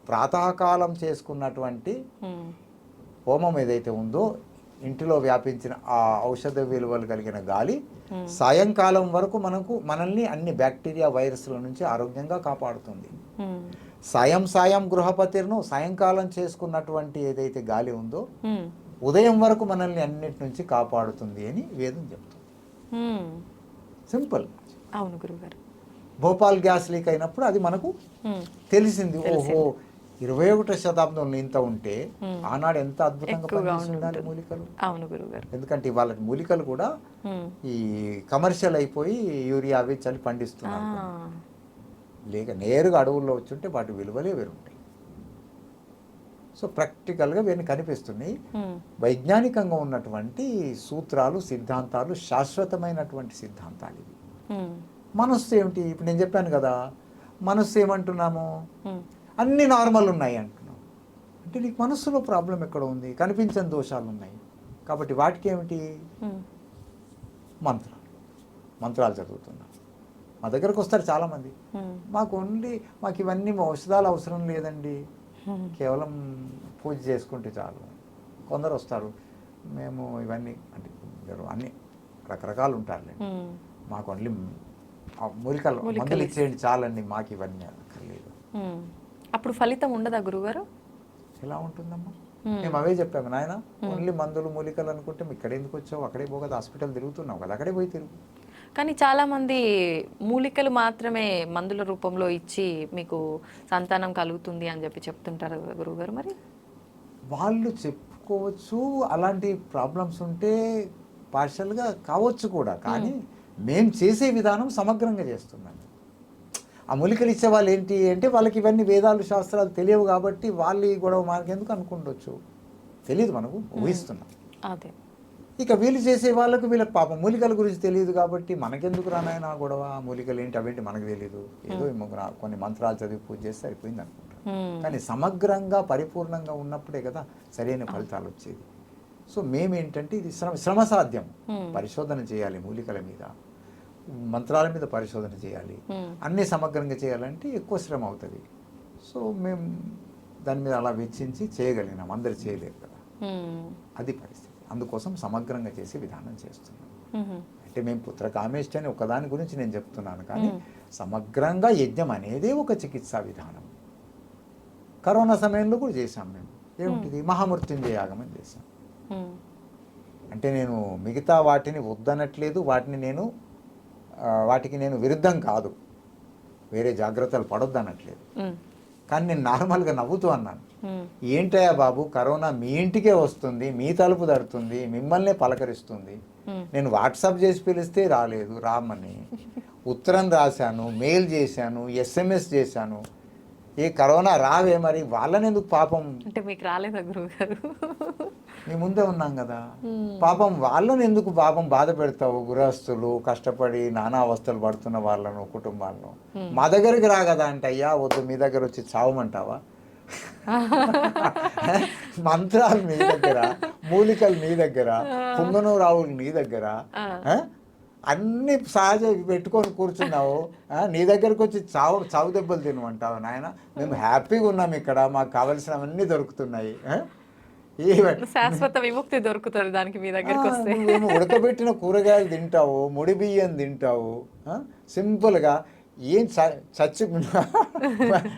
ప్రాతకాలం చేసుకున్నటువంటి హోమం ఏదైతే ఉందో ఇంటిలో వ్యాపించిన ఆ ఔషధ విలువలు కలిగిన గాలి సాయంకాలం వరకు మనల్ని అన్ని బ్యాక్టీరియా వైరస్ల నుంచి ఆరోగ్యంగా కాపాడుతుంది. సాయం గృహపతిర్ను సాయంకాలం చేసుకున్నటువంటి ఏదైతే గాలి ఉందో ఉదయం వరకు మనల్ని అన్నిటి నుంచి కాపాడుతుంది అని వేదం చెప్తుంది. సింపుల్. అవును గురుగారు. భోపాల్ గ్యాస్ లీక్ అయినప్పుడు అది మనకు తెలిసింది. ఓహో 21వ శతాబ్దంలో ఇంత ఉంటే ఆనాడు ఎంత అద్భుతంగా పనిచేస్తుండాలి మూలికలు. అవును గురుగారు. ఎందుకంటే ఇవాళ మూలికలు కూడా ఈ కమర్షియల్ అయిపోయి యూరియా అవి చల్లి పండిస్తున్నారు. లేక నేరుగా అడవుల్లో వచ్చుంటే వాటి విలువలే వేరుంటాయి. సో ప్రాక్టికల్గా వీరిని కనిపిస్తున్నాయి. వైజ్ఞానికంగా ఉన్నటువంటి సూత్రాలు, సిద్ధాంతాలు, శాశ్వతమైనటువంటి సిద్ధాంతాలు ఇవి. మనస్సు ఏమిటి? ఇప్పుడు నేను చెప్పాను కదా, మనస్సు ఏమంటున్నాము, అన్ని నార్మల్ ఉన్నాయి అంటున్నాం. అంటే నీకు మనస్సులో ప్రాబ్లం ఎక్కడ ఉంది? కనిపించని దోషాలు ఉన్నాయి. కాబట్టి వాటికి ఏమిటి? మంత్రాలు చదువుతున్నాం. మా దగ్గరకు వస్తారు చాలామంది, మాకు ఇవన్నీ ఔషధాలు అవసరం లేదండి, కేవలం పూజ చేసుకుంటే చాలు. కొందరు వస్తారు, మేము ఇవన్నీ అంటే అన్ని రకరకాలు ఉంటారులే, మాకు ఓన్లీ మూలికలు మందులు ఇచ్చేయండి చాలండి, మాకు ఇవన్నీ అక్కర్లేదు. అప్పుడు ఫలితం ఉండదా గురుగారు? ఎలా ఉంటుందమ్మా? మేము అవే చెప్పాము, నాయన ఓన్లీ మందులు మూలికలు అనుకుంటే ఇక్కడ ఎందుకు వచ్చావు, అక్కడే పోగా హాస్పిటల్ తిరుగుతున్నావు కదా, అక్కడే పోయి తిరుగు. కానీ చాలామంది మూలికలు మాత్రమే మందుల రూపంలో ఇచ్చి మీకు సంతానం కలుగుతుంది అని చెప్పి చెప్తుంటారు గురుగారు. మరి వాళ్ళు చెప్పుకోవచ్చు, అలాంటి ప్రాబ్లమ్స్ ఉంటే పార్షల్గా కావచ్చు కూడా. కానీ మేము చేసే విధానం సమగ్రంగా చేస్తున్నాం. ఆ మూలికలు ఇచ్చే వాళ్ళు ఏంటి అంటే వాళ్ళకి ఇవన్నీ వేదాలు, శాస్త్రాలు తెలియవు కాబట్టి వాళ్ళు ఈ గొడవ మనకెందుకు అనుకుండొచ్చు, తెలియదు, మనకు ఊహిస్తున్నాం. అదే ఇక వీళ్ళు చేసే వాళ్ళకు వీళ్ళకి పాపం మూలికల గురించి తెలియదు కాబట్టి మనకెందుకు రానాయన గొడవ, మూలికలు ఏంటి అవేంటి మనకు తెలియదు, ఏదో కొన్ని మంత్రాలు చదివి పూజ చేస్తే సరిపోయింది అనుకుంటారు. కానీ సమగ్రంగా పరిపూర్ణంగా ఉన్నప్పుడే కదా సరైన ఫలితాలు వచ్చేది. సో మేమేంటంటే ఇది శ్రమ సాధ్యం. పరిశోధన చేయాలి, మూలికల మీద, మంత్రాల మీద పరిశోధన చేయాలి, అన్నీ సమగ్రంగా చేయాలంటే ఎక్కువ శ్రమ అవుతుంది. సో మేము దాని మీద అలా వెచ్చించి చేయగలిగినాం, అందరు చేయలేరు కదా, అది పరిస్థితి. అందుకోసం సమగ్రంగా చేసి విధానం చేస్తున్నాం. అంటే మేము పుత్రకామేష్టి అని ఒకదాని గురించి నేను చెప్తున్నాను, కానీ సమగ్రంగా యజ్ఞం అనేది ఒక చికిత్సా విధానం. కరోనా సమయంలో కూడా చేశాం మేము. ఏమిటిది? మహామృత్యుంజయ యాగం అని చేశాం. అంటే నేను మిగతా వాటిని వద్దనట్లేదు, వాటికి నేను విరుద్ధం కాదు, వేరే జాగ్రత్తలు పడొద్దు అనట్లేదు. కానీ నేను నార్మల్గా నవ్వుతూ అన్నాను, ఏంటయ్యా బాబు, కరోనా మీ ఇంటికే వస్తుంది, మీ తలుపు తడుతుంది, మిమ్మల్నే పలకరిస్తుంది, నేను వాట్సాప్ చేసి పిలిస్తే రాలేదు, రామని ఉత్తరం రాశాను, మెయిల్ చేశాను, SMS చేశాను, ఈ కరోనా రావే, మరి వాళ్ళని ఎందుకు పాపం, అంటే మీకు రాలేదా గురువు గారు? మీ ముందే ఉన్నాం కదా, పాపం వాళ్ళని ఎందుకు పాపం బాధ పెడతావు? గృహస్థులు కష్టపడి నానా అవస్థలు పడుతున్న వాళ్ళను, కుటుంబాలను మా దగ్గరికి రాగదా అంటే, అయ్యా వద్దు, మీ దగ్గర వచ్చి చావమంటావా? మంత్రాలు మీ దగ్గర, మూలికలు మీ దగ్గర, పుంగను రావులు నీ దగ్గర, అన్ని సహజ పెట్టుకొని కూర్చున్నావు, నీ దగ్గరకు వచ్చి చావు దెబ్బలు తినమంటావు? నాయన మేము హ్యాపీగా ఉన్నాం ఇక్కడ, మాకు కావలసినవన్నీ దొరుకుతున్నాయి, శాశ్వత విముక్తి దొరుకుతుంది దానికి మీ దగ్గరికి వస్తే. మేము ఉడకబెట్టిన కూరగాయలు తింటావు, ముడి బియ్యం తింటావు, సింపుల్గా ఏం చచ్చి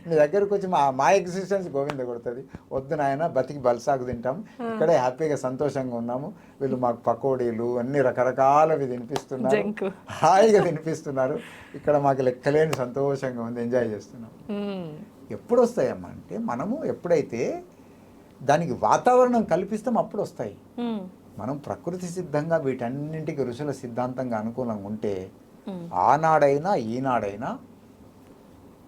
నీ దగ్గరకు వచ్చి మా ఎగ్జిస్టెన్స్ గోవింద కొడుతుంది. వద్దు నాయన, బతికి బల్సాకు తింటాం, ఇక్కడే హ్యాపీగా సంతోషంగా ఉన్నాము, వీళ్ళు మాకు పకోడీలు అన్ని రకరకాలవి తినిపిస్తున్నారు, హాయిగా తినిపిస్తున్నారు, ఇక్కడ మాకు లెక్కలేని సంతోషంగా ఉంది, ఎంజాయ్ చేస్తున్నాం. ఎప్పుడు వస్తాయమ్మా అంటే, మనము ఎప్పుడైతే దానికి వాతావరణం కల్పిస్తాం అప్పుడు వస్తాయి. మనం ప్రకృతి సిద్ధంగా వీటన్నింటికి ఋషుల సిద్ధాంతంగా అనుకూలంగా ఉంటే ఆనాడైనా ఈనాడైనా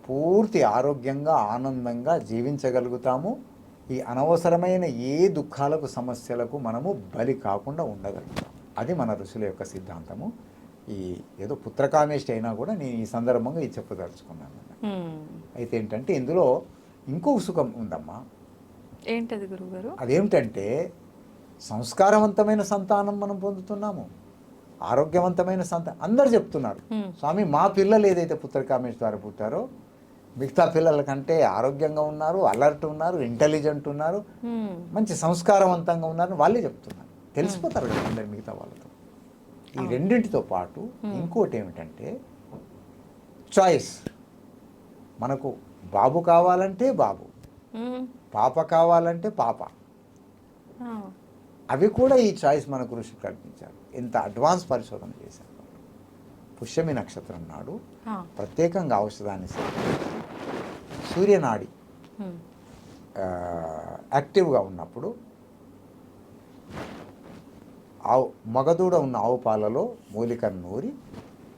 పూర్తి ఆరోగ్యంగా ఆనందంగా జీవించగలుగుతాము. ఈ అనవసరమైన ఏ దుఃఖాలకు సమస్యలకు మనము బలి కాకుండా ఉండగలుగుతాం. అది మన ఋషుల యొక్క సిద్ధాంతము. ఈ ఏదో పుత్రకామేష్టి అయినా కూడా నేను ఈ సందర్భంగా ఇది చెప్పదలుచుకున్నాను. అయితే ఏంటంటే ఇందులో ఇంకో సుఖం ఉందమ్మా. ఏంటది గురువుగారు? అదేమిటంటే సంస్కారవంతమైన సంతానం మనం పొందుతున్నాము, ఆరోగ్యవంతమైన సంతానం. అందరు చెప్తున్నారు, స్వామి మా పిల్లలు ఏదైతే పుత్రకామేష్ ద్వారా పుట్టారో మిగతా పిల్లల కంటే ఆరోగ్యంగా ఉన్నారు, అలర్ట్ ఉన్నారు, ఇంటెలిజెంట్ ఉన్నారు, మంచి సంస్కారవంతంగా ఉన్నారు వాళ్ళే చెప్తున్నారు. తెలిసిపోతారు కదా అందరు మిగతా వాళ్ళతో. ఈ రెండింటితో పాటు ఇంకోటి ఏమిటంటే చాయిస్. మనకు బాబు కావాలంటే బాబు, పాప కావాలంటే పాప. అవి కూడా ఈ చాయిస్ మనకు ఋషి కల్పించారు. ఎంత అడ్వాన్స్ పరిశోధన చేశారు. పుష్యమి నక్షత్రం నాడు ప్రత్యేకంగా ఔషధాన్ని సూర్యనాడి యాక్టివ్గా ఉన్నప్పుడు మగదూడ ఉన్న ఆవు పాలలో మూలికను నూరి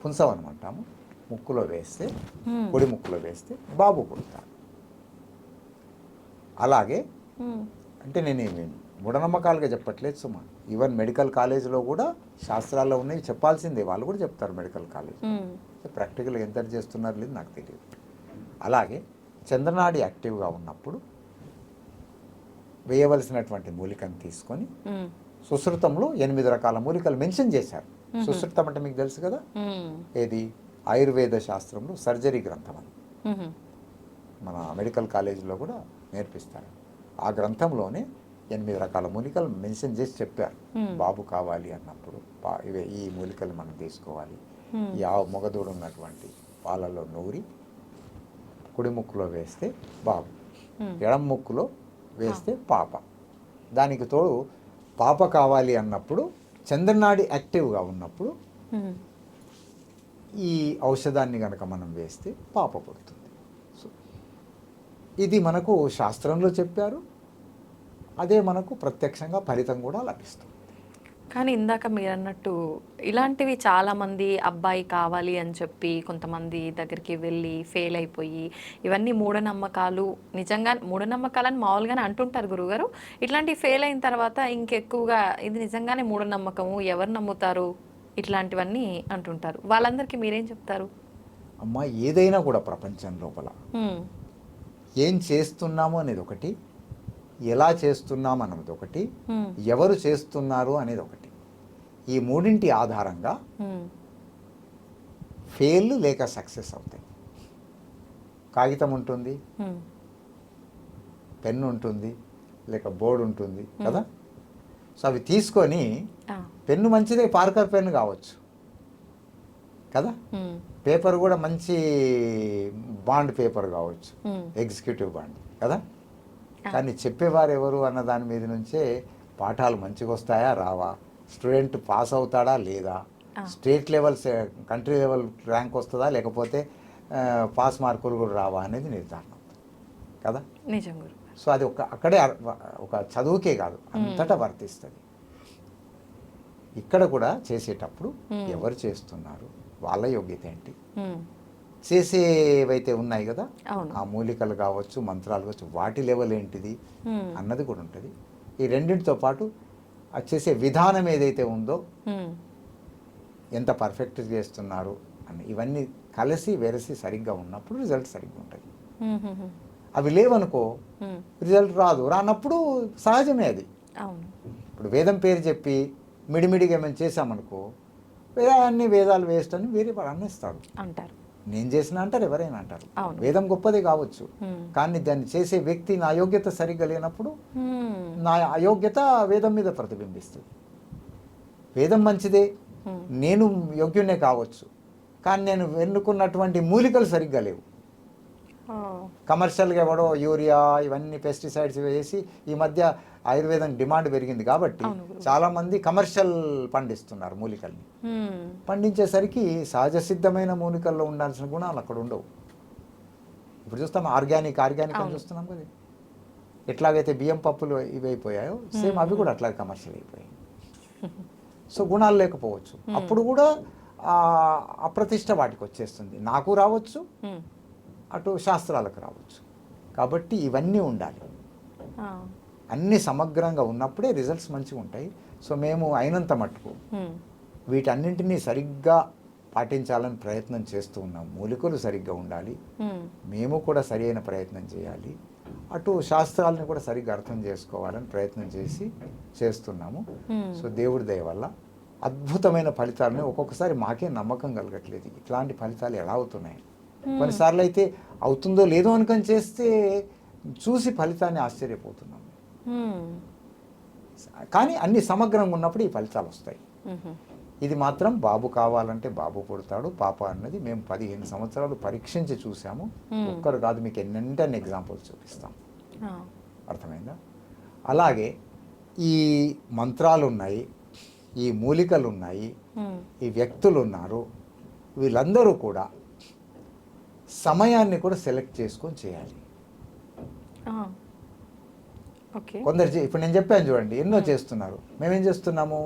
పుంసవనం అంటాము, ముక్కులో వేస్తే, పొడి ముక్కులో వేస్తే బాబు పుడతాడు. అలాగే అంటే నేను మూఢనమ్మకాలుగా చెప్పట్లేదు సుమా. ఈవెన్ మెడికల్ కాలేజీలో కూడా శాస్త్రాల్లో ఉన్నవి చెప్పాల్సిందే, వాళ్ళు కూడా చెప్తారు మెడికల్ కాలేజ్. ప్రాక్టికల్గా ఎంత చేస్తున్నారు లేదు నాకు తెలియదు. అలాగే చంద్రనాడి యాక్టివ్గా ఉన్నప్పుడు వేయవలసినటువంటి మూలికను తీసుకొని సుశ్రుతంలో 8 రకాల మూలికలు మెన్షన్ చేశారు. సుశ్రుతం అంటే మీకు తెలుసు కదా, ఏది ఆయుర్వేద శాస్త్రంలో సర్జరీ గ్రంథం అని మన మెడికల్ కాలేజీలో కూడా నేర్పిస్తారు. ఆ గ్రంథంలోనే 8 రకాల మూలికలు మెన్షన్ చేసి చెప్పారు. బాబు కావాలి అన్నప్పుడు ఇవే ఈ మూలికలు మనం తీసుకోవాలి. ఈ మొగదూడ ఉన్నటువంటి పాలలో నూరి కుడి ముక్కులో వేస్తే బాబు, ఎడం ముక్కులో వేస్తే పాప. దానికి తోడు పాప కావాలి అన్నప్పుడు చంద్రనాడి యాక్టివ్గా ఉన్నప్పుడు ఈ ఔషధాన్ని కనుక మనం వేస్తే పాప పుడుతుంది. సో ఇది మనకు శాస్త్రంలో చెప్పారు, అదే మనకు ప్రత్యక్షంగా ఫలితం కూడా లభిస్తుంది. కానీ ఇందాక మీరు అన్నట్టు ఇలాంటివి చాలామంది అబ్బాయి కావాలి అని చెప్పి కొంతమంది దగ్గరికి వెళ్ళి ఫెయిల్ అయిపోయి, ఇవన్నీ మూఢనమ్మకాలు. నిజంగా మూఢనమ్మకాలని మామూలుగానే అంటుంటారు గురువుగారు. ఇట్లాంటివి ఫెయిల్ అయిన తర్వాత ఇంకెక్కువగా ఇది నిజంగానే మూఢనమ్మకము, ఎవరు నమ్ముతారు, ఇట్లాంటివన్నీ అంటుంటారు. వాళ్ళందరికీ మీరేం చెప్తారు? అమ్మా, ఏదైనా కూడా ప్రపంచం లోపల ఏం చేస్తున్నాము అనేది ఒకటి, ఎలా చేస్తున్నాం అన్నది ఒకటి, ఎవరు చేస్తున్నారు అనేది ఒకటి. ఈ మూడింటి ఆధారంగా ఫెయిల్ లేక సక్సెస్ అవుతాయి. కాగితం ఉంటుంది, పెన్ను ఉంటుంది, లేక బోర్డు ఉంటుంది కదా. సో అవి తీసుకొని, పెన్ను మంచిదే, పార్కర్ పెన్ను కావచ్చు కదా, పేపర్ కూడా మంచి బాండ్ పేపర్ కావచ్చు, ఎగ్జిక్యూటివ్ బాండ్ కదా. కానీ చెప్పేవారు ఎవరు అన్న దాని మీద నుంచే పాఠాలు మంచిగా వస్తాయా రావా, స్టూడెంట్ పాస్ అవుతాడా లేదా, state level country level rank వస్తుందా లేకపోతే పాస్ మార్కులు కూడా రావా అనేది నిర్ధారణ కదా. సో అది అక్కడే ఒక చదువుకే కాదు, అంతటా వర్తిస్తుంది. ఇక్కడ కూడా చేసేటప్పుడు ఎవరు చేస్తున్నారు, వాళ్ళ యోగ్యత ఏంటి, చేసేవైతే ఉన్నాయి కదా ఆ మూలికలు కావచ్చు, మంత్రాలు కావచ్చు, వాటి లెవెల్ ఏంటిది అన్నది కూడా ఉంటుంది. ఈ రెండింటితో పాటు అది చేసే విధానం ఏదైతే ఉందో, ఎంత పర్ఫెక్ట్ చేస్తున్నారు అని, ఇవన్నీ కలిసి వెరసి సరిగ్గా ఉన్నప్పుడు రిజల్ట్ సరిగ్గా ఉంటుంది. అవి లేవనుకో రిజల్ట్ రానప్పుడు సహజమే అది. ఇప్పుడు వేదం పేరు చెప్పి మిడిమిడిగా మేము చేసామనుకో, అన్ని వేదాలు వేస్ట్ అని వేరే వాడు అన్నేస్తాడు అంటారు. నేను చేసిన అంటారు, ఎవరైనా అంటారు. వేదం గొప్పదే కావచ్చు, కానీ దాన్ని చేసే వ్యక్తి నా యోగ్యత సరిగ్గా లేనప్పుడు నా అయోగ్యత వేదం మీద ప్రతిబింబిస్తుంది. వేదం మంచిదే, నేను యోగ్యునే కావచ్చు, కానీ నేను ఎన్నుకున్నటువంటి మూలికలు సరిగ్గా లేవు. కమర్షియల్గా ఎవడో యూరియా ఇవన్నీ పెస్టిసైడ్స్ వేసి, ఈ మధ్య ఆయుర్వేదం డిమాండ్ పెరిగింది కాబట్టి చాలామంది కమర్షియల్ పండిస్తున్నారు మూలికల్ని. పండించేసరికి సహజ సిద్ధమైన మూలికల్లో ఉండాల్సిన గుణాలు అక్కడ ఉండవు. ఇప్పుడు చూస్తాం ఆర్గానిక్ అని చూస్తున్నాం కదా. ఎట్లాగైతే బియ్యం పప్పులు ఇవి అయిపోయాయో సేమ్ అవి కూడా అట్లాగే కమర్షియల్ అయిపోయాయి. సో గుణాలు లేకపోవచ్చు. అప్పుడు కూడా అప్రతిష్ట వాటికి వచ్చేస్తుంది. నాకు రావచ్చు, అటు శాస్త్రాలకు రావచ్చు. కాబట్టి ఇవన్నీ ఉండాలి, అన్నీ సమగ్రంగా ఉన్నప్పుడే రిజల్ట్స్ మంచిగా ఉంటాయి. సో మేము అయినంత మట్టుకు వీటన్నింటినీ సరిగ్గా పాటించాలని ప్రయత్నం చేస్తూ ఉన్నాం. మూలికలు సరిగ్గా ఉండాలి, మేము కూడా సరైన ప్రయత్నం చేయాలి, అటు శాస్త్రాలను కూడా సరిగ్గా అర్థం చేసుకోవాలని ప్రయత్నం చేస్తున్నాము. సో దేవుడి దయ వల్ల అద్భుతమైన ఫలితాలను ఒక్కొక్కసారి మాకే నమ్మకం కలగట్లేదు, ఇట్లాంటి ఫలితాలు ఎలా అవుతున్నాయి. కొన్నిసార్లు అయితే అవుతుందో లేదో అనుకొని చేస్తే చూసి ఫలితాన్ని ఆశ్చర్యపోతున్నాము. కానీ అన్ని సమగ్రంగా ఉన్నప్పుడు ఈ ఫలితాలు వస్తాయి. ఇది మాత్రం బాబు కావాలంటే బాబు పుడతాడు, పాప అన్నది మేము 15 సంవత్సరాలు పరీక్షించి చూసాము. ఒక్కరు కాదు, మీకు ఎన్నెంటని ఎగ్జాంపుల్స్ చూపిస్తాం. అర్థమైందా? అలాగే ఈ మంత్రాలు ఉన్నాయి, ఈ మూలికలు ఉన్నాయి, ఈ వ్యక్తులు ఉన్నారు, వీళ్ళందరూ కూడా సమయాన్ని కూడా సెలెక్ట్ చేసుకొని చేయాలి. కొందరు ఇప్పుడు నేను చెప్పాను చూడండి, ఎన్నో చేస్తున్నారు. మేమేం చేస్తున్నాము,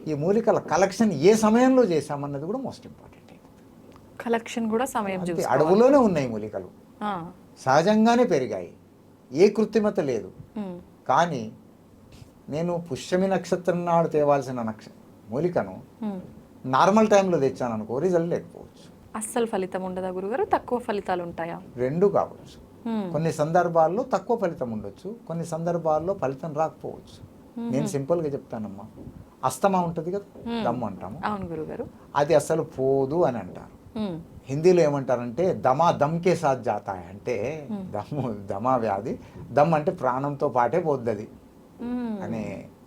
ఈ మూలికల కలెక్షన్ ఏ సమయంలో చేశామన్నది కూడా మోస్ట్ ఇంపార్టెంట్. కలెక్షన్ కూడా సమయం చూసి, అడవులోనే ఉన్నాయి మూలికలు, సహజంగానే పెరిగాయి, ఏ కృత్రిమత లేదు. కానీ నేను పుష్యమి నక్షత్రం నాడు తేవాల్సిన మూలికను నార్మల్ టైంలో తెచ్చాను అనుకో, రిజల్ట్ లేకపోవచ్చు. అస్సలు ఫలితం ఉండదా గురుగారు? తక్కువ ఫలితాలు ఉంటాయా? రెండు కావచ్చు. కొన్ని సందర్భాల్లో తక్కువ ఫలితం ఉండొచ్చు, కొన్ని సందర్భాల్లో ఫలితం రాకపోవచ్చు. నేను సింపుల్గా చెప్తానమ్మా, అస్తమా ఉంటుంది కదా, దమ్ము అంటాము. అవును గురుగారు. అది అసలు పోదు అని అంటారు. హిందీలో ఏమంటారంటే దమ్కే సాత్ జాతా, అంటే దమా వ్యాధి, దమ్ అంటే ప్రాణంతో పాటే పోద్దది అనే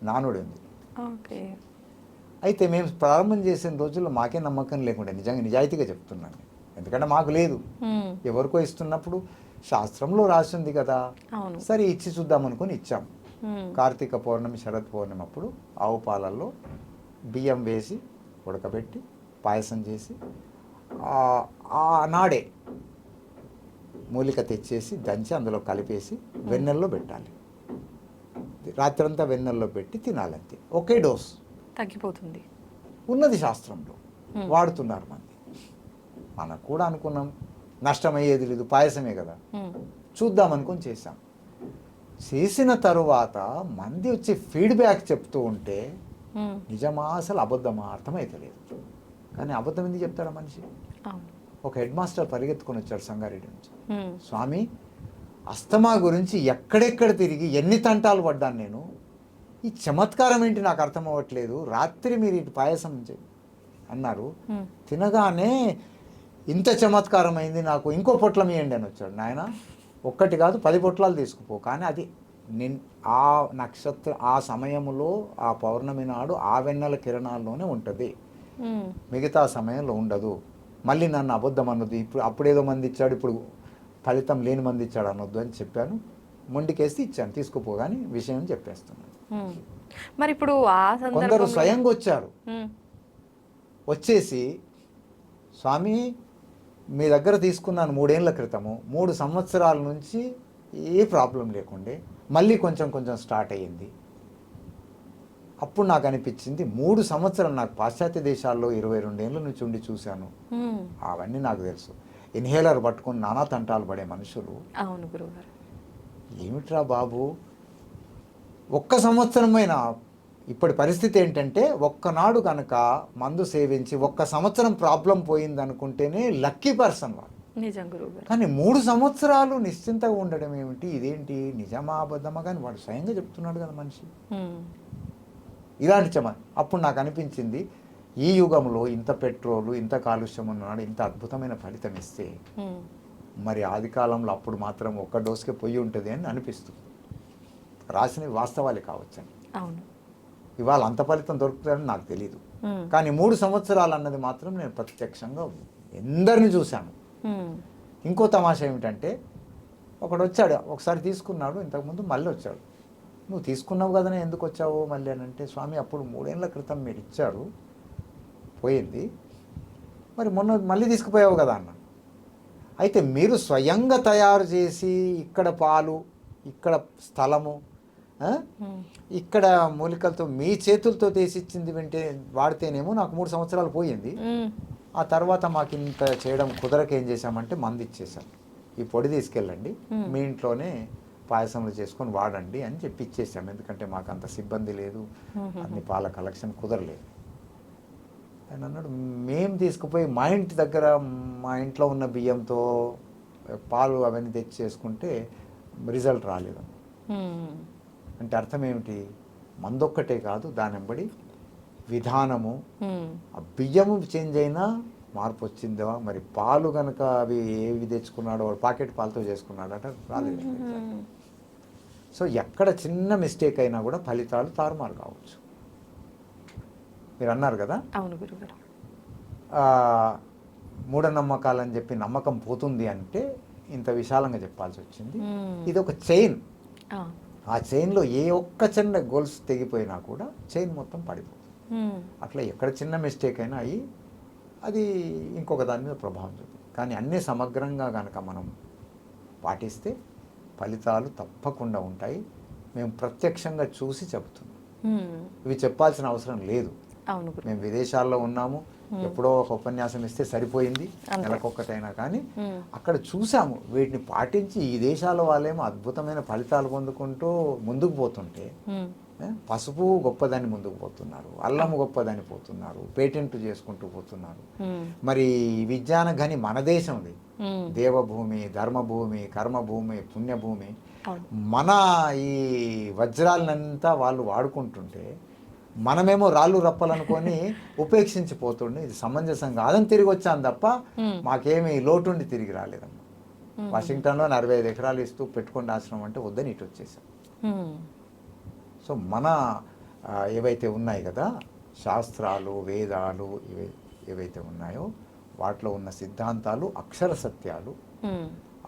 నానుడు ఉంది. అయితే మేము ప్రారంభం చేసిన రోజుల్లో మాకే నమ్మకం లేకుండా, నిజంగా నిజాయితీగా చెప్తున్నాను, ఎందుకంటే మాకు లేదు. ఎవరికో ఇస్తున్నప్పుడు శాస్త్రంలో రాసింది కదా, సరే ఇచ్చి చూద్దాం అనుకుని ఇచ్చాం. కార్తీక పౌర్ణమి, శరత్ పౌర్ణమి అప్పుడు ఆవు పాలల్లో బియ్యం వేసి ఉడకబెట్టి పాయసం చేసి ఆనాడే మూలిక తెచ్చేసి దంచి అందులో కలిపేసి వెన్నెల్లో పెట్టాలి. రాత్రంతా వెన్నెల్లో పెట్టి తినాలంతే. ఒకే డోస్ తగ్గిపోతుంది ఉన్నది శాస్త్రంలో, వాడుతున్నారు మంది. మనకు కూడా అనుకున్నాం నష్టమయ్యేది లేదు, పాయసమే కదా, చూద్దాం అనుకుని చేశాం. చేసిన తరువాత మంది వచ్చి ఫీడ్బ్యాక్ చెప్తూ ఉంటే నిజమా అసలు అబద్ధమా అర్థమైతలేదు. కానీ అబద్ధం ఎందుకు చెప్తాడా మనిషి? ఒక హెడ్ మాస్టర్ పరిగెత్తుకొని వచ్చాడు సంగారెడ్డి నుంచి, స్వామి అస్తమా గురించి ఎక్కడెక్కడ తిరిగి ఎన్ని తంటాలు పడ్డాను నేను, ఈ చమత్కారం ఏంటి నాకు అర్థం అవ్వట్లేదు, రాత్రి మీరు ఇటు పాయసం అన్నారు, తినగానే ఇంత చమత్కారం అయింది, నాకు ఇంకో పొట్లం ఇవ్వండి అని వచ్చాడు. నాయన ఒక్కటి కాదు 10 పొట్లాలు తీసుకుపో, కానీ అది ఆ నక్షత్ర ఆ సమయంలో ఆ పౌర్ణమి నాడు ఆ వెన్నెల కిరణాల్లోనే ఉంటుంది, మిగతా సమయంలో ఉండదు. మళ్ళీ నన్ను అబద్ధం అన్నది, ఇప్పుడు అప్పుడేదో మంది ఇచ్చాడు, ఇప్పుడు ఫలితం లేని మంది ఇచ్చాడు అనొద్దు అని చెప్పాను. మొండికేసి ఇచ్చాను, తీసుకుపో, కానీ విషయం చెప్పేస్తున్నాను. మరి ఇప్పుడు కొందరు స్వయంగా వచ్చారు, వచ్చేసి స్వామి మీ దగ్గర తీసుకున్నాను 3 ఏళ్ల క్రితము, 3 సంవత్సరాల నుంచి ఏ ప్రాబ్లం లేకుండే, మళ్ళీ కొంచెం కొంచెం స్టార్ట్ అయ్యింది. అప్పుడు నాకు అనిపించింది 3 సంవత్సరాలు, నాకు పాశ్చాత్య దేశాల్లో 22 ఏళ్ళ నుంచి ఉండి చూశాను, అవన్నీ నాకు తెలుసు. ఇన్హేలర్ పట్టుకుని నానా తంటాలు పడే మనుషులు, అవును గురుగారు, ఏమిట్రా బాబు, ఒక్క సంవత్సరమైనా. ఇప్పటి పరిస్థితి ఏంటంటే ఒక్కనాడు కనుక మందు సేవించి 1 సంవత్సరం ప్రాబ్లం పోయింది అనుకుంటేనే లక్కీ పర్సన్ వాడు. నిజం గురుగారు. కానీ 3 సంవత్సరాలు నిశ్చింతగా ఉండడం ఏమిటి, ఇదేంటి, నిజమా అబద్ధమా, కానీ వాడు స్వయంగా చెప్తున్నాడు కదా మనిషి. ఇలాంటి అప్పుడు నాకు అనిపించింది, ఈ యుగంలో ఇంత పెట్రోలు, ఇంత కాలుష్యం ఉన్నాడు, ఇంత అద్భుతమైన ఫలితం ఇస్తే మరి ఆది కాలంలో అప్పుడు మాత్రం 1 డోస్కే పొయ్యి ఉంటుంది అని అనిపిస్తుంది. రాసినవి వాస్తవాలే కావచ్చని. అవును, ఇవాళ అంత ఫలితం దొరుకుతుందని నాకు తెలియదు. కానీ 3 సంవత్సరాలు అన్నది మాత్రం నేను ప్రత్యక్షంగా ఎందరిని చూశాను. ఇంకో తమాషా ఏమిటంటే, ఒకడు వచ్చాడు, ఒకసారి తీసుకున్నాడు, ఇంతకుముందు మళ్ళీ వచ్చాడు. నువ్వు తీసుకున్నావు కదనే, ఎందుకు వచ్చావు మళ్ళీ అని అంటే, స్వామి అప్పుడు 3 ఏళ్ల క్రితం మీరు ఇచ్చారు, పోయింది, మరి మొన్న మళ్ళీ తీసుకుపోయావు కదా అన్న. అయితే మీరు స్వయంగా తయారు చేసి ఇక్కడ పాలు, ఇక్కడ స్థలము, ఇక్కడ మూలికలతో మీ చేతులతో తీసిచ్చింది వింటే వాడితేనేమో నాకు 3 సంవత్సరాలు పోయింది, ఆ తర్వాత మాకు ఇంత చేయడం కుదరక ఏం చేశామంటే మందు ఇచ్చేసాం. ఈ పొడి తీసుకెళ్ళండి, మీ ఇంట్లోనే పాయసంలో చేసుకొని వాడండి అని చెప్పి ఇచ్చేసాం. ఎందుకంటే మాకు అంత సిబ్బంది లేదు, అన్ని పాల కలెక్షన్ కుదరలేదు. ఆయన అన్నాడు, మేము తీసుకుపోయి మా ఇంటి దగ్గర మా ఇంట్లో ఉన్న బియ్యంతో పాలు అవన్నీ తెచ్చి చేసుకుంటే రిజల్ట్ రాలేదు. అంటే అర్థం ఏమిటి? మందొక్కటే కాదు, దాని వెంబడి విధానము, ఆ బియ్యము చేంజ్ అయినా మార్పు వచ్చిందా? మరి పాలు కనుక అవి ఏవి తెచ్చుకున్నాడో, పాకెట్ పాలతో చేసుకున్నాడట, రాలేదు. సో ఎక్కడ చిన్న మిస్టేక్ అయినా కూడా ఫలితాలు తారుమారు కావచ్చు. మీరు అన్నారు కదా, అవును గురుగారు, మూఢనమ్మకాలని చెప్పి నమ్మకం పోతుంది అంటే ఇంత విశాలంగా చెప్పాల్సి వచ్చింది. ఇది ఒక చైన్. ఆ చైన్లో ఏ ఒక్క చిన్న గోల్స్ తెగిపోయినా కూడా చైన్ మొత్తం పడిపోతుంది. అట్లా ఎక్కడ చిన్న మిస్టేక్ అయినా అయ్యి అది ఇంకొక దాని మీద ప్రభావం చూపుతుంది. కానీ అన్నీ సమగ్రంగా కనుక మనం పాటిస్తే ఫలితాలు తప్పకుండా ఉంటాయి. మేము ప్రత్యక్షంగా చూసి చెబుతున్నాం. ఇవి చెప్పాల్సిన అవసరం లేదు. మేము విదేశాల్లో ఉన్నాము, ఎప్పుడో ఒక ఉపన్యాసం ఇస్తే సరిపోయింది, నెలకొక్కటైనా. కానీ అక్కడ చూసాము, వీటిని పాటించి ఈ దేశాల వాళ్ళేమో అద్భుతమైన ఫలితాలు పొందుకుంటూ ముందుకు పోతుంటే, పసుపు గొప్పదాన్ని ముందుకు పోతున్నారు, అల్లము గొప్పదాన్ని పోతున్నారు, పేటెంట్ చేసుకుంటూ పోతున్నారు. మరి విజ్ఞాన గని మన దేశంది, దేవభూమి, ధర్మభూమి, కర్మభూమి, పుణ్యభూమి. మన ఈ వజ్రాలనంతా వాళ్ళు వాడుకుంటుంటే మనమేమో రాళ్ళు రప్పలనుకొని ఉపేక్షించిపోతుండే. ఇది సమంజసం కాదని తిరిగి వచ్చాను తప్ప మాకేమీ లోటుండి తిరిగి రాలేదమ్మా. వాషింగ్టన్లో 45 ఎకరాలు ఇస్తూ పెట్టుకోండి ఆశ్రమం అంటే వద్దని ఇటు వచ్చేసాం. సో మన ఏవైతే ఉన్నాయి కదా శాస్త్రాలు, వేదాలు ఏవైతే ఉన్నాయో వాటిలో ఉన్న సిద్ధాంతాలు అక్షర సత్యాలు.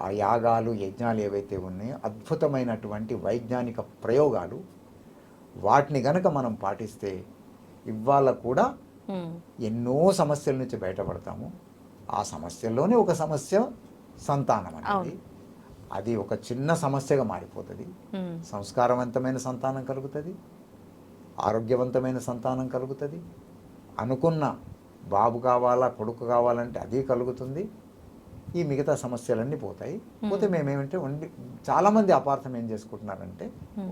ఆ యాగాలు, యజ్ఞాలు ఏవైతే ఉన్నాయో అద్భుతమైనటువంటి వైజ్ఞానిక ప్రయోగాలు. వాటిని గనక మనం పాటిస్తే ఇవాళ కూడా ఎన్నో సమస్యల నుంచి బయటపడతాము. ఆ సమస్యల్లోనే ఒక సమస్య సంతానం అనేది. అది ఒక చిన్న సమస్యగా మారిపోతుంది. సంస్కారవంతమైన సంతానం కలుగుతుంది, ఆరోగ్యవంతమైన సంతానం కలుగుతుంది. అనుకున్న బాబు కావాలా, కొడుకు కావాలంటే అది కలుగుతుంది. ఈ మిగతా సమస్యలన్నీ పోతాయి. పోతే మేమేమంటే చాలామంది అపార్థం ఏం చేసుకుంటున్నారంటే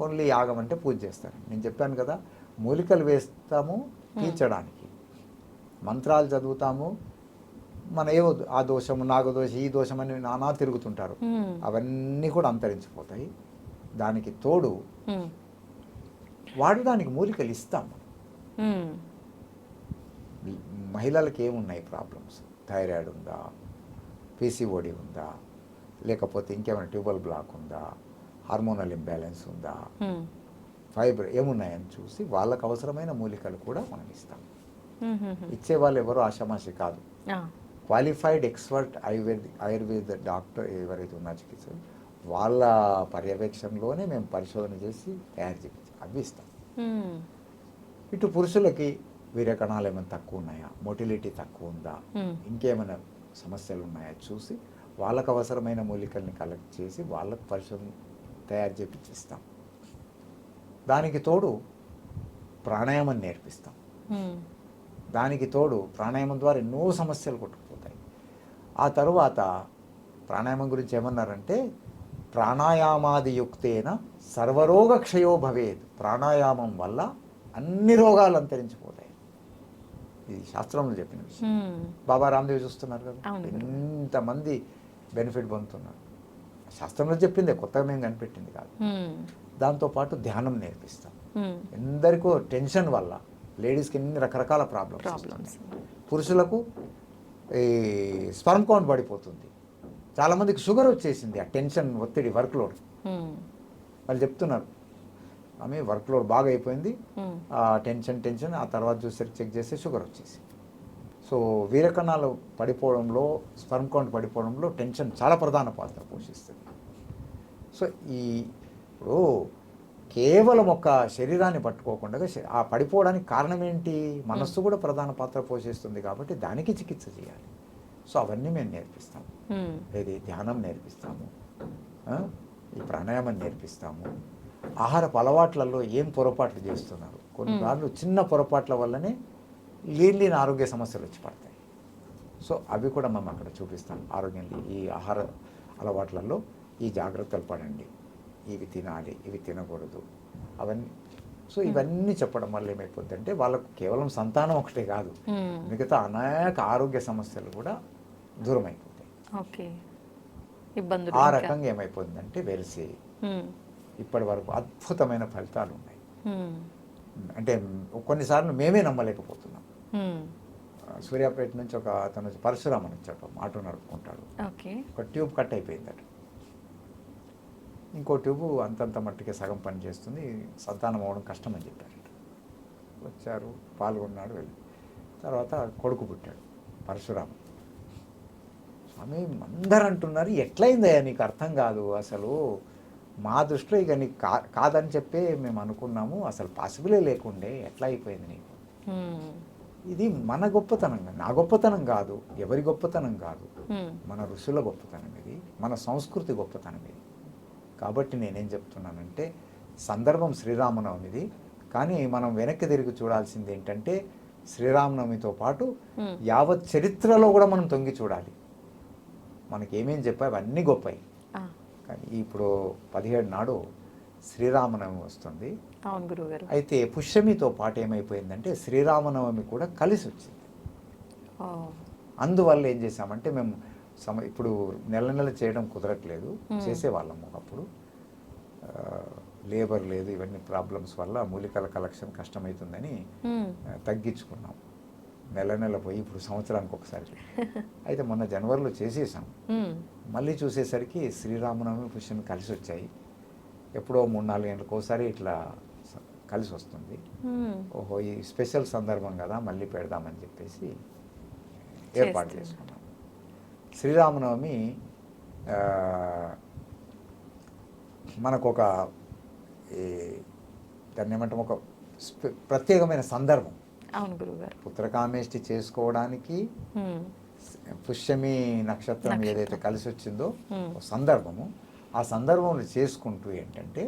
ఓన్లీ యాగం అంటే పూజ చేస్తారు. నేను చెప్పాను కదా, మూలికలు వేస్తాము తీర్చడానికి, మంత్రాలు చదువుతాము, మన ఏవో ఆ దోషము, నాగదోషం, ఈ దోషం అని నానా తిరుగుతుంటారు. అవన్నీ కూడా అంతరించిపోతాయి. దానికి తోడు వాడడానికి మూలికలు ఇస్తాం. మహిళలకు ఏమున్నాయి ప్రాబ్లమ్స్? థైరాయిడ్ ఉందా, పీసీఓడి ఉందా, లేకపోతే ఇంకేమైనా ట్యూబల్ బ్లాక్ ఉందా, హార్మోనల్ ఇంబ్యాలెన్స్ ఉందా, ఫైబర్ ఏమున్నాయని చూసి వాళ్ళకు అవసరమైన మూలికలు కూడా మనం ఇస్తాం. ఇచ్చేవాళ్ళు ఎవరో ఆషామాషి కాదు, క్వాలిఫైడ్ ఎక్స్పర్ట్ ఆయుర్వేద డాక్టర్ ఎవరైతే ఉన్నా చికిత్సలు వాళ్ళ పర్యవేక్షణలోనే మేము పరిశోధన చేసి తయారు చేసి అవి ఇస్తాం. ఇటు పురుషులకి వీర్యకణాలు ఏమైనా తక్కువ ఉన్నాయా, మొటిలిటీ తక్కువ ఉందా, ఇంకేమైనా సమస్యలు ఉన్నాయా చూసి వాళ్ళకు అవసరమైన మూలికల్ని కలెక్ట్ చేసి వాళ్ళకు పరిశోధన తయారు చేపిస్తాం. దానికి తోడు ప్రాణాయామం నేర్పిస్తాం. దానికి తోడు ప్రాణాయామం ద్వారా ఎన్నో సమస్యలు కొట్టుకుపోతాయి. ఆ తరువాత ప్రాణాయామం గురించి ఏమన్నారంటే ప్రాణాయామాదియుక్తేన సర్వరోగ క్షయో భవేత్. ప్రాణాయామం వల్ల అన్ని రోగాలు అంతరించిపోతాయి. ఇది శాస్త్రంలో చెప్పిన విషయం. బాబా రామ్దేవ్ చూస్తున్నారు కదా, ఎంతమంది బెనిఫిట్ పొందుతున్నారు. శాస్త్రంలో చెప్పిందే, కొత్తగా మేము కనిపెట్టింది కాదు. దాంతోపాటు ధ్యానం నేర్పిస్తాం. ఎందరికో టెన్షన్ వల్ల లేడీస్కి ఎన్ని రకరకాల ప్రాబ్లమ్స్. పురుషులకు ఈ స్పర్మ్ కౌంట్ పడిపోతుంది. చాలామందికి షుగర్ వచ్చేసింది, ఆ టెన్షన్, ఒత్తిడి, వర్క్లోడ్. వాళ్ళు చెప్తున్నారు, ఆమె వర్క్లోడ్ బాగా అయిపోయింది, ఆ టెన్షన్, ఆ తర్వాత చూసరికి చెక్ చేస్తే షుగర్ వచ్చేసి. సో వీరకణాలు పడిపోవడంలో, స్పర్మ్ కౌంట్ పడిపోవడంలో టెన్షన్ చాలా ప్రధాన పాత్ర పోషిస్తుంది. సో ఇప్పుడు కేవలం ఒక శరీరాన్ని పట్టుకోకుండా ఆ పడిపోవడానికి కారణం ఏంటి? మనస్సు కూడా ప్రధాన పాత్ర పోషిస్తుంది కాబట్టి దానికి చికిత్స చేయాలి. సో అవన్నీ మేము నేర్పిస్తాము. ఏది ధ్యానం నేర్పిస్తాము, ఈ ప్రాణాయామం నేర్పిస్తాము. ఆహారపు అలవాట్లలో ఏం పొరపాట్లు చేస్తున్నారు, కొన్నిసార్లు చిన్న పొరపాట్ల వల్లనే లేని ఆరోగ్య సమస్యలు వచ్చి పడతాయి. సో అవి కూడా మనం అక్కడ చూపిస్తాం. ఆరోగ్యం ఈ ఆహార అలవాట్లలో ఈ జాగ్రత్తలు పడండి, ఇవి తినాలి, ఇవి తినకూడదు, అవన్నీ. సో ఇవన్నీ చెప్పడం వల్ల ఏమైపోతుందంటే వాళ్ళకు కేవలం సంతానం ఒకటే కాదు, మిగతా అనేక ఆరోగ్య సమస్యలు కూడా దూరం అయిపోతాయి. ఓకే, ఇబ్బందులు ఆ ఇంకా. రకంగా ఏమైపోతుందంటే వెలిసి ఇప్పటి వరకు అద్భుతమైన ఫలితాలు ఉన్నాయి. అంటే కొన్నిసార్లు మేమే నమ్మలేకపోతున్నాం. సూర్యాపేట నుంచి ఒక అతను పరశురామ్ అని వచ్చాడు, ఆటో నడుపుకుంటాడు. ఓకే, ఒక ట్యూబ్ కట్ అయిపోయిందట, ఇంకో ట్యూబు అంతంత మట్టికి సగం పని చేస్తుంది, సంతానం అవ్వడం కష్టం అని చెప్పారట. వచ్చారు, పాల్గొన్నాడు, వెళ్ళి తర్వాత కొడుకు పుట్టాడు పరశురామ్. స్వామి అందరు అంటున్నారు ఎట్లయిందయ్యా నీకు అర్థం కాదు, అసలు మా దృష్టిలో ఇక నీకు కాదని చెప్పే మేము అనుకున్నాము, అసలు పాసిబులే లేకుండే, ఎట్లా అయిపోయింది నీకు. ఇది మన గొప్పతనం, నా గొప్పతనం కాదు, ఎవరి గొప్పతనం కాదు, మన ఋషుల గొప్పతనం ఇది, మన సంస్కృతి గొప్పతనం ఇది. కాబట్టి నేనేం చెప్తున్నానంటే సందర్భం శ్రీరామనవమిది, కానీ మనం వెనక్కి తిరిగి చూడాల్సింది ఏంటంటే శ్రీరామనవమితో పాటు యావత్ చరిత్రలో కూడా మనం తొంగి చూడాలి. మనకి ఏమేం చెప్పాయి అవన్నీ గొప్పవి, కానీ ఇప్పుడు 17 నాడు శ్రీరామనవమి వస్తుంది. అవును గురుగారు. అయితే పుష్యమితో పాటు ఏమైపోయిందంటే శ్రీరామనవమి కూడా కలిసి వచ్చింది. అందువల్ల ఏం చేసామంటే మేము ఇప్పుడు నెల నెల చేయడం కుదరట్లేదు, చేసేవాళ్ళము ఒకప్పుడు. లేబర్ లేదు, ఇవన్నీ ప్రాబ్లమ్స్ వల్ల మూలికల కలెక్షన్ కష్టమవుతుందని తగ్గించుకున్నాం. నెల నెల పోయి ఇప్పుడు సంవత్సరానికి ఒకసారి. అయితే మొన్న జనవరిలో చేసేసాం, మళ్ళీ చూసేసరికి శ్రీరామనవమి పుష్యమి కలిసి వచ్చాయి. ఎప్పుడో 3-4 గంటలకు ఒకసారి ఇట్లా కలిసి వస్తుంది. ఓహో ఈ స్పెషల్ సందర్భం కదా మళ్ళీ పెడదామని చెప్పేసి ఏర్పాటు చేసుకున్నాం. శ్రీరామనవమి మనకు ఒక దాన్ని ఏమంటాం, ఒక ప్రత్యేకమైన సందర్భం. అవును గురుగారు. పుత్రకామేష్టి చేసుకోవడానికి పుష్యమి నక్షత్రం ఏదైతే కలిసి వచ్చిందో సందర్భము, ఆ సందర్భంలో చేసుకుంటూ ఏంటంటే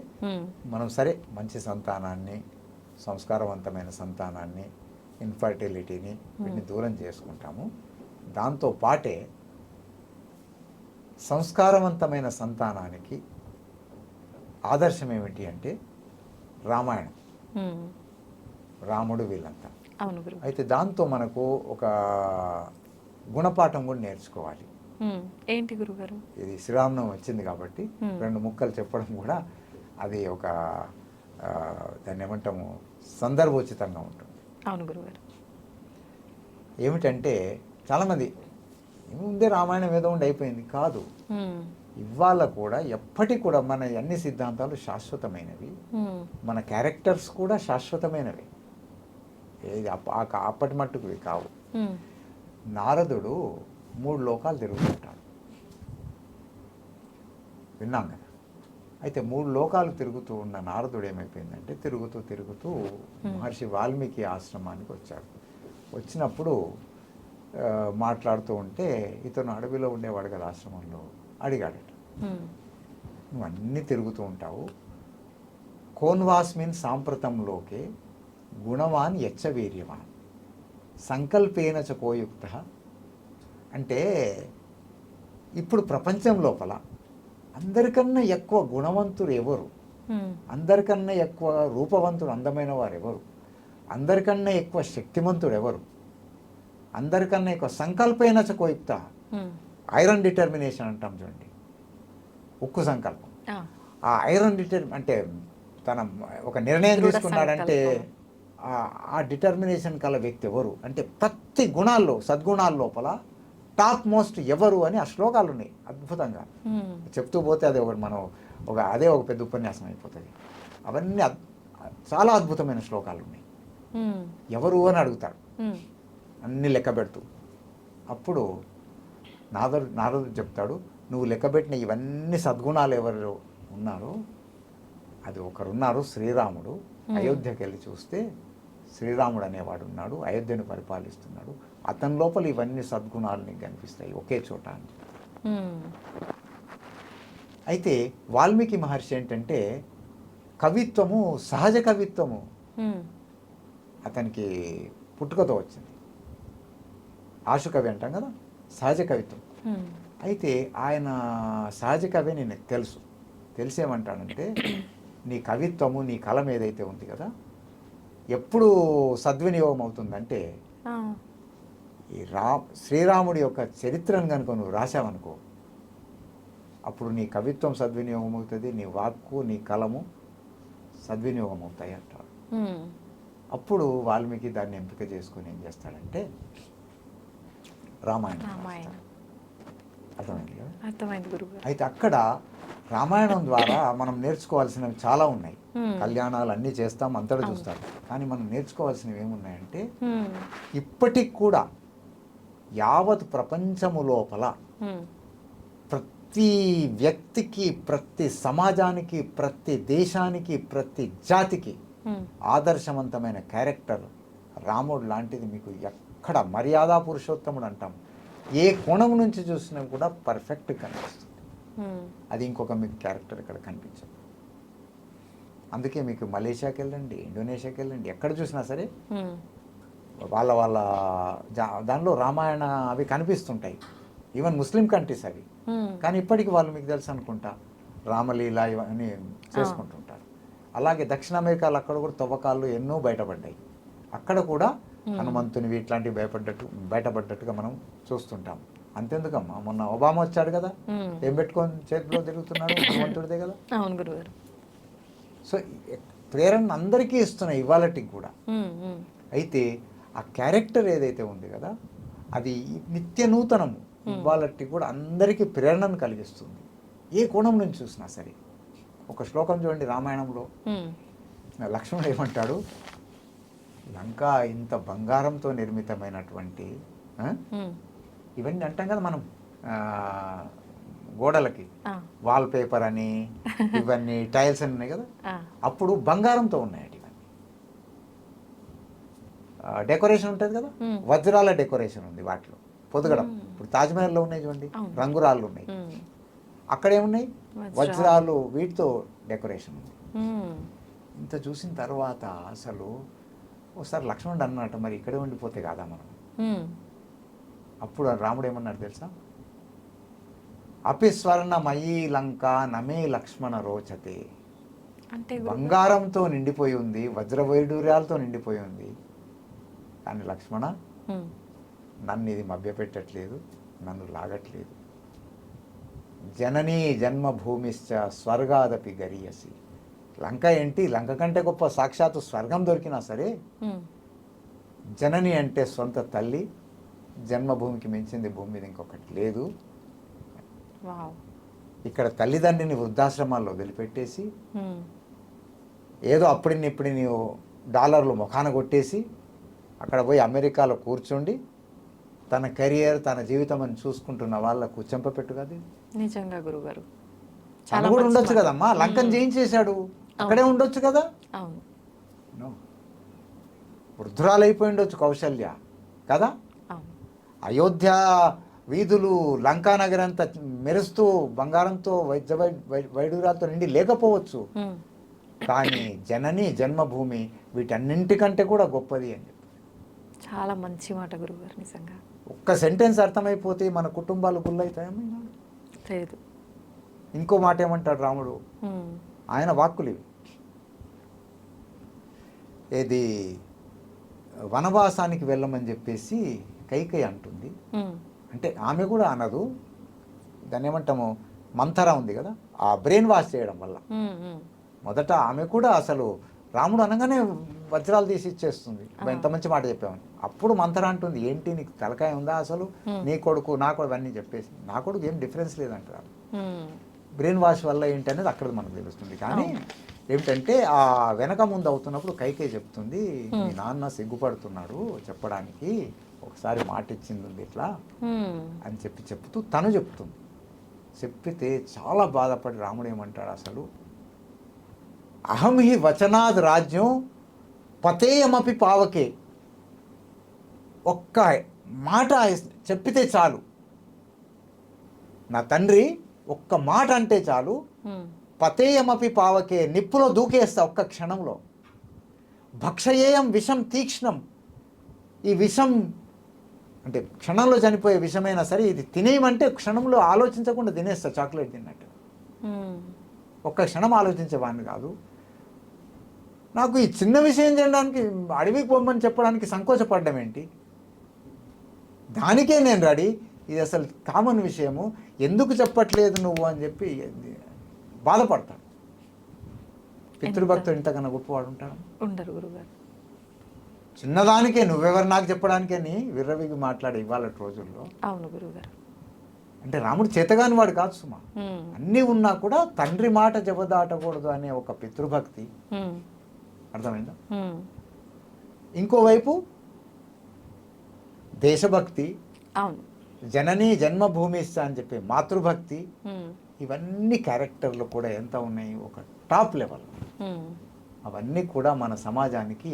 మనం సరే మంచి సంతానాన్ని, సంస్కారవంతమైన సంతానాన్ని, ఇన్ఫర్టిలిటీని వీటిని దూరం చేసుకుంటాము. దాంతో పాటే సంస్కారవంతమైన సంతానానికి ఆదర్శం ఏమిటి అంటే రామాయణం, రాముడు వీళ్ళంతా. అవును గురు. అయితే దాంతో మనకు ఒక గుణపాఠం కూడా నేర్చుకోవాలి. ఏంటి గురుగారు? ఇది శ్రీరామనవమి వచ్చింది కాబట్టి 2 ముక్కలు చెప్పడం కూడా అది ఒక దాన్ని ఏమంటాము సందర్భోచితంగా ఉంటుంది. అవును గురుగారు. ఏమిటంటే చాలామంది ముందే రామాయణం ఏదో ఉండి అయిపోయింది కాదు, ఇవాళ కూడా ఎప్పటికి కూడా మన అన్ని సిద్ధాంతాలు శాశ్వతమైనవి, మన క్యారెక్టర్స్ కూడా శాశ్వతమైనవి, ఏది అప్పటి మట్టుకువి కావు. నారదుడు 3 లోకాలు తిరుగుతుంటాడు, విన్నాం కదా. అయితే 3 లోకాలు తిరుగుతూ ఉన్న నారదుడు ఏమైపోయిందంటే తిరుగుతూ తిరుగుతూ మహర్షి వాల్మీకి ఆశ్రమానికి వచ్చాడు. వచ్చినప్పుడు మాట్లాడుతూ ఉంటే ఇతను అడవిలో ఉండేవాడు కదా ఆశ్రమంలో, అడిగాడట, నువ్వు అన్నీ తిరుగుతూ ఉంటావు, కోన్వాస్మిన్ సాంప్రతంలోకే గుణవాన్ యచ్చవీర్యవాన్ సంకల్పేన చ కోయుక్త. అంటే ఇప్పుడు ప్రపంచం లోపల అందరికన్నా ఎక్కువ గుణవంతుడు ఎవరు, అందరికన్నా ఎక్కువ రూపవంతుడు అందమైన వారు ఎవరు, అందరికన్నా ఎక్కువ శక్తిమంతుడు ఎవరు, అందరికన్నా ఎక్కువ సంకల్పేన చ కోయుక్త, ఐరన్ డిటర్మినేషన్ అంటాం చూడండి, ఉక్కు సంకల్పం. ఆ ఐరన్ అంటే తన ఒక నిర్ణయం తీసుకున్నాడంటే ఆ డిటర్మినేషన్ కల వ్యక్తి ఎవరు అంటే ప్రతి గుణాల్లో సద్గుణాల లోపల టాప్ మోస్ట్ ఎవరు అని ఆ శ్లోకాలు ఉన్నాయి. అద్భుతంగా చెప్తూ పోతే అది అదే ఒక పెద్ద ఉపన్యాసం అయిపోతుంది. అవన్నీ చాలా అద్భుతమైన శ్లోకాలు ఉన్నాయి. ఎవరు అని అడుగుతాడు అన్ని లెక్క పెడుతూ. అప్పుడు నారదుడు చెప్తాడు, నువ్వు లెక్కబెట్టిన ఇవన్నీ సద్గుణాలు ఎవరు ఉన్నారో అది ఒకరున్నారు, శ్రీరాముడు. అయోధ్యకి వెళ్ళి చూస్తే శ్రీరాముడు అనేవాడు ఉన్నాడు, అయోధ్యను పరిపాలిస్తున్నాడు, అతని లోపల ఇవన్నీ సద్గుణాలు నీకు కనిపిస్తాయి ఒకే చోట అని. అయితే వాల్మీకి మహర్షి ఏంటంటే కవిత్వము, సహజ కవిత్వము అతనికి పుట్టుకతో వచ్చింది. ఆశుకవి అంటాం కదా, సహజ కవిత్వం. అయితే ఆయన సహజ కవి నాకు తెలిసేమంటాడంటే నీ కవిత్వము నీ కలం ఏదైతే ఉంది కదా ఎప్పుడు సద్వినియోగం అవుతుందంటే ఈ శ్రీరాముడి యొక్క చరిత్రను కనుక నువ్వు రాసావనుకో అప్పుడు నీ కవిత్వం సద్వినియోగం అవుతుంది, నీ వాక్కు నీ కలము సద్వినియోగం అవుతాయి అంటారు. అప్పుడు వాల్మీకి దాన్ని ఎంపిక చేసుకుని ఏం చేస్తాడంటే రామాయణం. అర్థమైంది కదా? అర్థమైంది గురువు. అయితే అక్కడ రామాయణం ద్వారా మనం నేర్చుకోవాల్సినవి చాలా ఉన్నాయి. కళ్యాణాలు అన్నీ చేస్తాం, అంతటా చూస్తాం. కానీ మనం నేర్చుకోవాల్సినవి ఏమున్నాయంటే ఇప్పటికి కూడా యావత్ ప్రపంచము లోపల ప్రతి వ్యక్తికి, ప్రతి సమాజానికి, ప్రతి దేశానికి, ప్రతి జాతికి ఆదర్శవంతమైన క్యారెక్టర్ రాముడు లాంటిది మీకు ఎక్కడ మర్యాద పురుషోత్తముడు అంటాం. ఏ కోణం నుంచి చూసినా కూడా పర్ఫెక్ట్ కనిపిస్తుంది. అది ఇంకొక మీకు క్యారెక్టర్ ఇక్కడ కనిపించదు. అందుకే మీకు మలేషియాకి వెళ్ళండి, ఇండోనేషియాకి వెళ్ళండి, ఎక్కడ చూసినా సరే వాళ్ళ వాళ్ళ దానిలో రామాయణ అవి కనిపిస్తుంటాయి. ఈవెన్ ముస్లిం కంట్రీస్ అవి. కానీ ఇప్పటికి వాళ్ళు మీకు తెలుసు అనుకుంటా రామలీల ఇవన్నీ చేసుకుంటుంటారు. అలాగే దక్షిణ అమెరికాలో అక్కడ కూడా తవ్వకాలు ఎన్నో బయటపడ్డాయి. అక్కడ కూడా హనుమంతునివి ఇట్లాంటివి బయటపడ్డట్టుగా మనం చూస్తుంటాం. అంతెందుకమ్మా, మొన్న ఒబామా వచ్చాడు కదా, ఏం పెట్టుకొని చేతిలో తిరుగుతున్నాడు, హనుమంతుడిదే కదా. అవును గురుగారు. సో ప్రేరణ అందరికీ ఇస్తున్నాయి ఇవాళటికి కూడా. అయితే ఆ క్యారెక్టర్ ఏదైతే ఉంది కదా అది నిత్య నూతనము, ఇవాళటికి కూడా అందరికీ ప్రేరణను కలిగిస్తుంది. ఏ కోణం నుంచి చూసినా సరే. ఒక శ్లోకం చూడండి రామాయణంలో, లక్ష్మణుడు ఏమంటాడు, లంక ఇంత బంగారంతో నిర్మితమైనటువంటి ఇవన్నీ అంటాం కదా మనం గోడలకి, వాల్ పేపర్ అని ఇవన్నీ టైల్స్ అని ఉన్నాయి కదా, అప్పుడు బంగారంతో ఉన్నాయి ఇవన్నీ. డెకరేషన్ ఉంటుంది కదా, వజ్రాల డెకరేషన్ ఉంది వాటిలో, పొదగడం. ఇప్పుడు తాజ్మహల్లో ఉన్నాయి చూడండి, రంగురాళ్ళు ఉన్నాయి. అక్కడ ఏమున్నాయి, వజ్రాలు, వీటితో డెకరేషన్ ఉంది. ఇంత చూసిన తర్వాత అసలు ఒకసారి లక్ష్మణుడు అన్నట్టు, మరి ఇక్కడే ఉండిపోతే కాదా మనం. అప్పుడు రాముడు ఏమన్నాడు తెలుసా, అపిస్వర్ణమయీ లంక నమే లక్ష్మణ రోచతే. అంటే బంగారంతో నిండిపోయి ఉంది, వజ్రవైడూర్యాలతో నిండిపోయి ఉంది, కానీ లక్ష్మణ నన్ను ఇది మభ్యపెట్టట్లేదు, నన్ను లాగట్లేదు. జననీ జన్మభూమిశ్చ స్వర్గాదపి గరీయసి. లంక ఏంటి, లంక కంటే గొప్ప సాక్షాత్తు స్వర్గం దొరికినా సరే జనని అంటే సొంత తల్లి, జన్మభూమికి మించింది భూమి మీద ఇంకొకటి లేదు. ఇక్కడ తల్లిదండ్రిని వృద్ధాశ్రమాల్లో వదిలిపెట్టేసి ఏదో అప్పుడిని నీవు డాలర్లు ముఖాన కొట్టేసి అక్కడ పోయి అమెరికాలో కూర్చుండి తన కెరియర్, తన జీవితం అని చూసుకుంటున్న వాళ్ళకు చెంపపెట్టు కదా. నిజంగా గురుగారు, చాలా కూడా ఉండొచ్చు కదమ్మా, లంకను జయించేశాడు, అక్కడే ఉండొచ్చు కదా. అవును, వృద్ధురాలైపోయి ఉండొచ్చు కౌశల్య కదా. అయోధ్య వీధులు లంకా నగరం అంతా మెరుస్తూ బంగారంతో వైడూరాలతో నిండి లేకపోవచ్చు, కానీ జనని జన్మభూమి వీటన్నింటికంటే కూడా గొప్పది అని చెప్పి. చాలా మంచి మాట గురుగారు, నిజంగా. ఒక్క సెంటెన్స్ అర్థమైపోతే మన కుటుంబాలు గుల్లవుతాయమ్మా. లేదు. ఇంకో మాట ఏమంటాడు రాముడు, ఆయన వాక్కులు ఇవి. ఏది వనవాసానికి వెళ్ళమని చెప్పేసి కైకేయి అంటుంది. అంటే ఆమె కూడా అనదు, దాన్ని ఏమంటాము, మంతర ఉంది కదా, ఆ బ్రెయిన్ వాష్ చేయడం వల్ల మొదట ఆమె కూడా అసలు రాముడు అనగానే వజ్రాలు తీసి ఇచ్చేస్తుంది, ఎంత మంచి మాట చెప్పామని. అప్పుడు మంతర అంటుంది, ఏంటి నీకు తలకాయ ఉందా అసలు, నీ కొడుకు నా కొడుకు అన్నీ చెప్పేసి, నా కొడుకు ఏం డిఫరెన్స్ లేదంటారు. బ్రెయిన్ వాష్ వల్ల ఏంటి అనేది అక్కడ మనకు తెలుస్తుంది. కానీ ఏమిటంటే ఆ వెనక ముందు అవుతున్నప్పుడు కైకేయి చెప్తుంది, మీ నాన్న సిగ్గుపడుతున్నాడు చెప్పడానికి, ఒకసారి మాట ఇచ్చింది ఉంది ఇట్లా అని చెప్తూ తను చెప్తుంది. చెప్పితే చాలా బాధపడి రాముడు ఏమంటాడు, అసలు అహం హి వచనాద్ రాజ్యం పతేయమపి పావకే. ఒక్క మాట చెప్పితే చాలు, నా తండ్రి ఒక్క మాట అంటే చాలు, పతేయమపి పావకే, నిప్పులో దూకేస్తా ఒక్క క్షణంలో. భక్షయేయం విషం తీక్ష్ణం, ఈ విషం అంటే క్షణంలో చనిపోయే విషమైనా సరే ఇది తినేయమంటే క్షణంలో ఆలోచించకుండా తినేస్తా, చాక్లెట్ తిన్నట్టు. ఒక్క క్షణం ఆలోచించేవాడిని కాదు. నాకు ఈ చిన్న విషయం చేయడానికి అడవికి పొమ్మని చెప్పడానికి సంకోచపడ్డం ఏంటి? దానికే నేను రెడీ. ఇది అసలు కామన్ విషయము, ఎందుకు చెప్పట్లేదు నువ్వు అని చెప్పి బాధపడతాడు. పితృభక్తుడు ఇంతకన్నా గొప్పవాడు ఉంటాడు? ఉండరు గురుగారు. చిన్నదానికే నువ్వెవరు నాకు చెప్పడానికే అని విర్రవిగి మాట్లాడే ఇవాళ రోజుల్లో. అవును గురుగారు. అంటే రాముడు చేతగాని వాడు కాదు సుమా. అన్నీ ఉన్నా కూడా తండ్రి మాట జబదాటకూడదు అనే ఒక పితృభక్తి, అర్థమైందా? ఇంకోవైపు దేశభక్తి, అవును, జననీ జన్మభూమిస్తా అని చెప్పే మాతృభక్తి, ఇవన్నీ క్యారెక్టర్లు కూడా ఎంత ఉన్నాయి, ఒక టాప్ లెవెల్. అవన్నీ కూడా మన సమాజానికి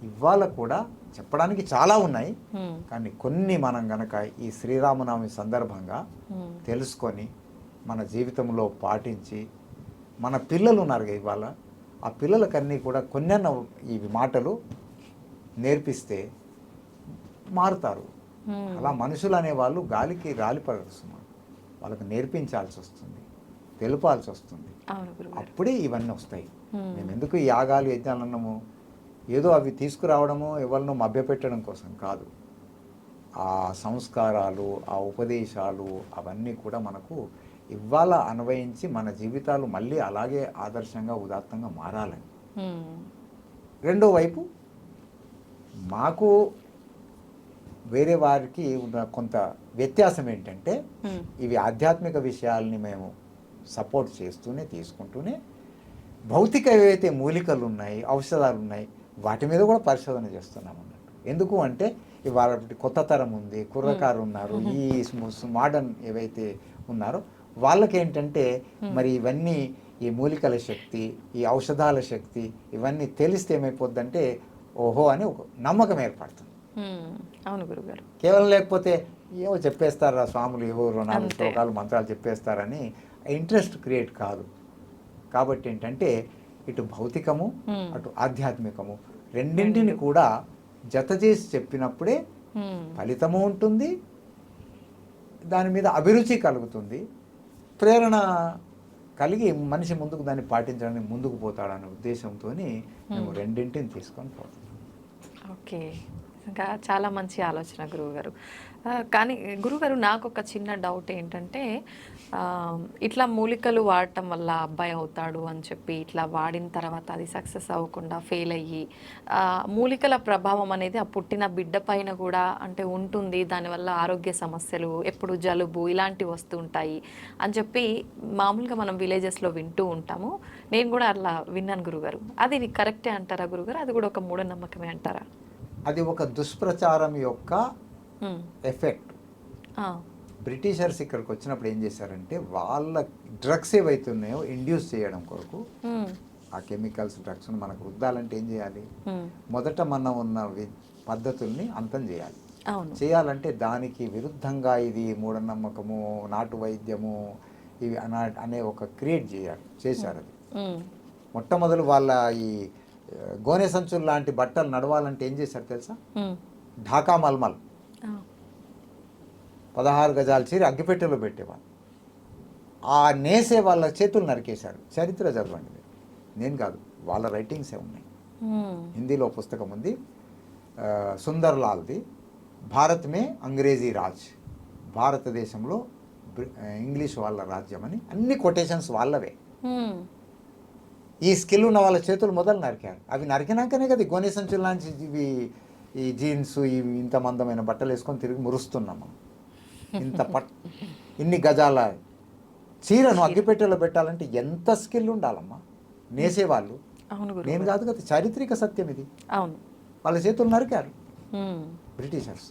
ఇవాళ కూడా చెప్పడానికి చాలా ఉన్నాయి. కానీ కొన్ని మనం గనక ఈ శ్రీరామనవమి సందర్భంగా తెలుసుకొని మన జీవితంలో పాటించి, మన పిల్లలు ఉన్నారు ఇవాళ, ఆ పిల్లలకన్నీ కూడా కొన్నెన్న ఈ మాటలు నేర్పిస్తే మారుతారు. అలా మనుషులు అనేవాళ్ళు గాలికి రాలిపరుస్తున్నారు. వాళ్ళకి నేర్పించాల్సి వస్తుంది, తెలపాల్సి వస్తుంది. అప్పుడే ఇవన్నీ వస్తాయి. మేము ఎందుకు ఈ యాగాలు యజ్ఞాలు అన్నాము? ఏదో అవి తీసుకురావడము, ఎవరినో మభ్యపెట్టడం కోసం కాదు. ఆ సంస్కారాలు, ఆ ఉపదేశాలు అవన్నీ కూడా మనకు ఇవాళ అన్వయించి మన జీవితాలు మళ్ళీ అలాగే ఆదర్శంగా ఉదాత్తంగా మారాలని. రెండో వైపు మాకు వేరే వారికి ఉన్న కొంత వ్యత్యాసం ఏంటంటే, ఇవి ఆధ్యాత్మిక విషయాల్ని మేము సపోర్ట్ చేస్తూనే తీసుకుంటూనే భౌతిక ఏవైతే మూలికలు ఉన్నాయి, ఔషధాలు ఉన్నాయి, వాటి మీద కూడా పరిశోధన చేస్తున్నాం అన్నట్టు. ఎందుకు అంటే ఇవాళ కొత్త తరం ఉంది, కుర్రకారు ఉన్నారు, ఈ మోడర్న్ ఏవైతే ఉన్నారో వాళ్ళకి ఏంటంటే మరి ఇవన్నీ ఈ మూలికల శక్తి, ఈ ఔషధాల శక్తి ఇవన్నీ తెలిస్తే ఏమైపోద్దంటే ఓహో అని ఒక నమ్మకం ఏర్పడుతుంది. అవును గురుగారు. కేవలం లేకపోతే ఏవో చెప్పేస్తారా స్వాములు, ఏవో 4 శ్లోకాలు మంత్రాలు చెప్పేస్తారని ఇంట్రెస్ట్ క్రియేట్ కాదు. కాబట్టి ఏంటంటే ఇటు భౌతికము అటు ఆధ్యాత్మికము రెండింటిని కూడా జత చేసి చెప్పినప్పుడే ఫలితము ఉంటుంది, దాని మీద అభిరుచి కలుగుతుంది, ప్రేరణ కలిగి మనిషి ముందుకు దాన్ని పాటించడానికి ముందుకు పోతాడనే ఉద్దేశంతో మేము రెండింటిని తీసుకొని పోతాం. ఓకే, ఇంకా చాలా మంచి ఆలోచన గురువుగారు. కానీ గురుగారు నాకు ఒక చిన్న డౌట్ ఏంటంటే, ఇట్లా మూలికలు వాడటం వల్ల అబ్బాయి అవుతాడు అని చెప్పి ఇట్లా వాడిన తర్వాత అది సక్సెస్ అవ్వకుండా ఫెయిల్ అయ్యి మూలికల ప్రభావం అనేది ఆ పుట్టిన బిడ్డ పైన కూడా అంటే ఉంటుంది, దానివల్ల ఆరోగ్య సమస్యలు, ఎప్పుడు జలుబు ఇలాంటివి వస్తూ ఉంటాయి అని చెప్పి మామూలుగా మనం విలేజెస్లో వింటూ ఉంటాము. నేను కూడా అట్లా విన్నాను గురుగారు. అది కరెక్టే అంటారా గురుగారు? అది కూడా ఒక మూఢనమ్మకమే అంటారా? అది ఒక దుష్ప్రచారం యొక్క ఎఫెక్ట్. బ్రిటిషర్స్ ఇక్కడికి వచ్చినప్పుడు ఏం చేశారంటే వాళ్ళ డ్రగ్స్ ఏవైతే ఉన్నాయో ఇండ్యూస్ చేయడం కొరకు ఆ కెమికల్స్ డ్రగ్స్ మనకు రుద్దాలంటే ఏం చేయాలి? మొదట మనం ఉన్న పద్ధతుల్ని అంతం చేయాలి. చేయాలంటే దానికి విరుద్ధంగా ఇది మూఢనమ్మకము, నాటు వైద్యము ఇవి అనే ఒక క్రియేట్ చేశారు. అది మొట్టమొదలు వాళ్ళ ఈ గోనె సంచులు లాంటి బట్టలు నడవాలంటే ఏం చేశారు తెలుసా? ఢాకా మల్మల్ 16 గజాల చీర అగ్గిపెట్టెలో పెట్టేవాళ్ళు. ఆ నేసే వాళ్ళ చేతులు నరికేశారు. చరిత్ర చదవండి, నేను కాదు, వాళ్ళ రైటింగ్సే ఉన్నాయి. హిందీలో పుస్తకం ఉంది, సుందర్ లాల్ది, భారత్ మే అంగ్రేజీ రాజ్, భారతదేశంలో ఇంగ్లీష్ వాళ్ళ రాజ్యం అని అన్ని కొటేషన్స్ వాళ్ళవే. ఈ స్కిల్ ఉన్న వాళ్ళ చేతులు మొదలు నరికారు. అవి నరికినాకనే కదా గోనె సంచుల నుంచి ఇవి ఈ జీన్స్ ఇవి ఇంత మందమైన బట్టలు వేసుకొని తిరిగి మురుస్తున్నాము. ఇన్ని గజాల చీరను అగ్గిపెట్టెలో పెట్టాలంటే ఎంత స్కిల్ ఉండాలమ్మా నేసేవాళ్ళు. నేను కాదు కదా, చారిత్రక సత్యం ఇది. అవును, వాళ్ళ చేతులు నరికారు బ్రిటిషర్స్.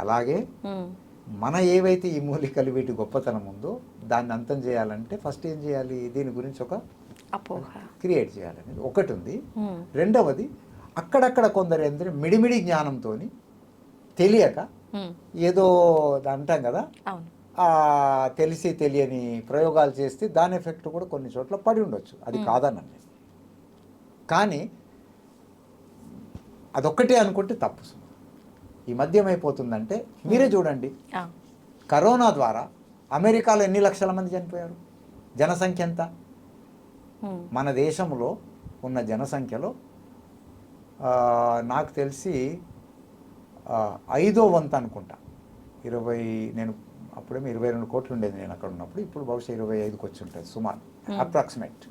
అలాగే మన ఏవైతే ఈ మూలికలు వీటి గొప్పతనం ఉందో దాన్ని అంతం చేయాలంటే ఫస్ట్ ఏం చేయాలి? దీని గురించి ఒక అపోహ క్రియేట్ చేయాలనేది ఒకటి ఉంది. రెండవది అక్కడక్కడ కొందరు ఏంటంటే మిడిమిడి జ్ఞానంతో తెలియక ఏదో అంటాం కదా, తెలిసి తెలియని ప్రయోగాలు చేస్తే దాని ఎఫెక్ట్ కూడా కొన్ని చోట్ల పడి ఉండొచ్చు. అది కాదనండి, కానీ అదొక్కటే అనుకుంటే తప్పు. ఈ మధ్య ఏమైపోతుందంటే మీరే చూడండి, ఆ. కరోనా ద్వారా అమెరికాలో ఎన్ని లక్షల మంది చనిపోయారు? జనసంఖ్య ఎంత? మన దేశంలో ఉన్న జనసంఖ్యలో నాకు తెలిసి 5వ వంతు అనుకుంటా. నేను అప్పుడేమో 22 కోట్లు ఉండేది నేను అక్కడ ఉన్నప్పుడు, ఇప్పుడు బహుశా 25కి వచ్చి ఉంటుంది సుమారు, అప్రాక్సిమేట్.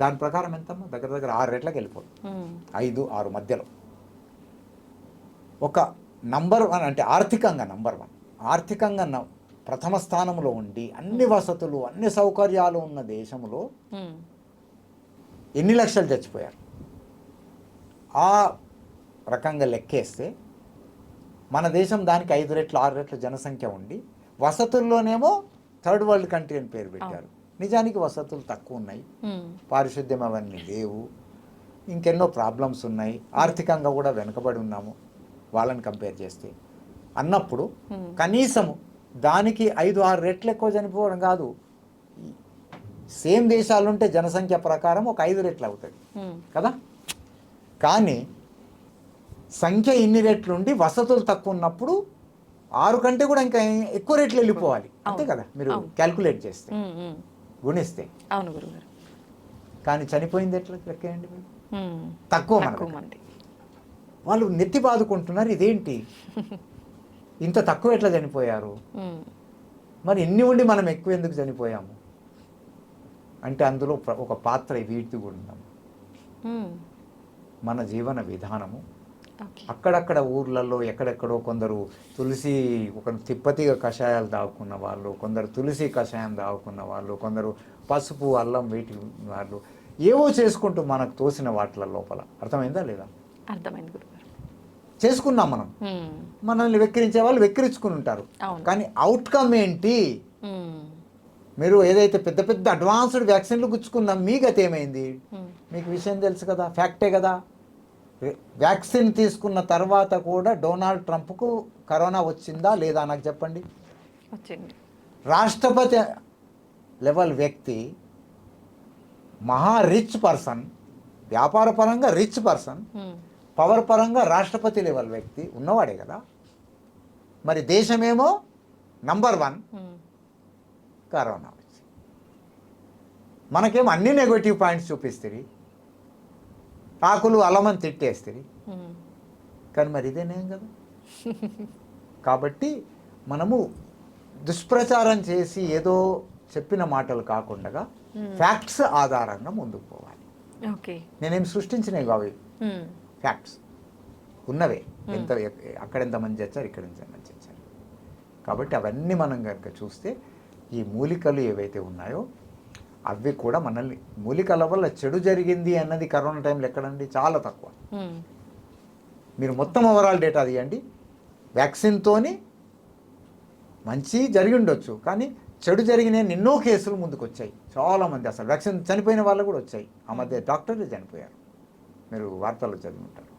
దాని ప్రకారం ఎంతమ్మా? దగ్గర దగ్గర 6 రెట్లకి వెళ్ళిపోతుంది. 5-6 మధ్యలో. ఒక నంబర్ 1 అంటే ఆర్థికంగా నంబర్ 1, ఆర్థికంగా ప్రథమ స్థానంలో ఉండి అన్ని వసతులు అన్ని సౌకర్యాలు ఉన్న దేశంలో ఎన్ని లక్షలు చచ్చిపోయారు? ఆ రకంగా లెక్కేస్తే మన దేశం దానికి 5 రెట్లు 6 రెట్ల జనసంఖ్య ఉండి వసతుల్లోనేమో థర్డ్ వరల్డ్ కంట్రీ అని పేరు పెట్టారు. నిజానికి వసతులు తక్కువ ఉన్నాయి, పారిశుద్ధ్యం అవన్నీ లేవు, ఇంకెన్నో ప్రాబ్లమ్స్ ఉన్నాయి, ఆర్థికంగా కూడా వెనుకబడి ఉన్నాము వాళ్ళని కంపేర్ చేస్తే అన్నప్పుడు కనీసము దానికి 5-6 రెట్లు ఎక్కువ చనిపోవడం కాదు, సేమ్ దేశాలుంటే జనసంఖ్య ప్రకారం ఒక 5 రెట్లు అవుతుంది కదా. కానీ సంఖ్య ఇన్ని రెట్లుండి వసతులు తక్కువ ఉన్నప్పుడు 6 కంటే కూడా ఇంకా ఎక్కువ రెట్లు వెళ్ళిపోవాలి, అంతే కదా మీరు క్యాల్కులేట్ చేస్తే, గుణిస్తే. అవును గురుగారు. కానీ చనిపోయింది ఎట్లా లెక్కేయండి? తక్కువ మంది. వాళ్ళు నెత్తి బాదుకుంటున్నారు, ఇదేంటి ఇంత తక్కువ ఎట్లా చనిపోయారు, మరి ఇన్ని ఉండి మనం ఎక్కువ ఎందుకు చనిపోయాము అంటే అందులో ఒక పాత్ర వీటిది కూడా ఉందాం. మన జీవన విధానము. అక్కడక్కడ ఊర్లలో ఎక్కడెక్కడో కొందరు ఒక తిప్పతిగా కషాయాలు తాగుకున్న వాళ్ళు, కొందరు తులసి కషాయం తాగుకున్న వాళ్ళు, కొందరు పసుపు అల్లం వీటి వాళ్ళు ఏవో చేసుకుంటూ మనకు తోసిన వాటిల లోపల. అర్థమైందా లేదా? అర్థమైంది గురుగారు. చేసుకున్నాం మనం, మనల్ని వెక్కిరించే వాళ్ళు వెక్కిరించుకుని ఉంటారు, కానీ అవుట్కమ్ ఏంటి? మీరు ఏదైతే పెద్ద పెద్ద అడ్వాన్స్డ్ వ్యాక్సిన్లు గుచ్చుకున్నాం, మీ గతి ఏమైంది? మీకు విషయం తెలుసు కదా, ఫ్యాక్టే కదా. వ్యాక్సిన్ తీసుకున్న తర్వాత కూడా డొనాల్డ్ ట్రంప్కు కరోనా వచ్చిందా లేదా నాకు చెప్పండి. రాష్ట్రపతి లెవెల్ వ్యక్తి, మహా రిచ్ పర్సన్, వ్యాపార పరంగా రిచ్ పర్సన్, పవర్ పరంగా రాష్ట్రపతి లెవెల్ వ్యక్తి ఉన్నవాడే కదా. మరి దేశమేమో నంబర్ 1, కరోనా వచ్చి మనకేమో అన్ని నెగటివ్ పాయింట్స్ చూపిస్తుంది, ఆకులు అలమని తిట్టేస్తుంది, కానీ మరి ఇదేనేం కదా. కాబట్టి మనము దుష్ప్రచారం చేసి ఏదో చెప్పిన మాటలు కాకుండా ఫ్యాక్ట్స్ ఆధారంగా ముందుకు పోవాలి. నేనేం సృష్టించినవి కావు, ఫ్యాక్ట్స్ ఉన్నవే. అక్కడ ఎంతమంది చచ్చారు, ఇక్కడ ఎంతమంది చచ్చారు. కాబట్టి అవన్నీ మనం కనుక చూస్తే ఈ మూలికలు ఏవైతే ఉన్నాయో అవి కూడా మనల్ని, మూలికల వల్ల చెడు జరిగింది అన్నది కరోనా టైంలో ఎక్కడండి? చాలా తక్కువ. మీరు మొత్తం ఓవరాల్ డేటా తీయండి, వ్యాక్సిన్తోని మంచి జరిగి ఉండొచ్చు, కానీ చెడు జరిగిన ఎన్నో కేసులు ముందుకు వచ్చాయి. చాలామంది అసలు వ్యాక్సిన్ చనిపోయిన వాళ్ళు కూడా వచ్చాయి. ఆ మధ్య డాక్టర్లు చనిపోయారు, మీరు వార్తల్లో చదివి ఉంటారు.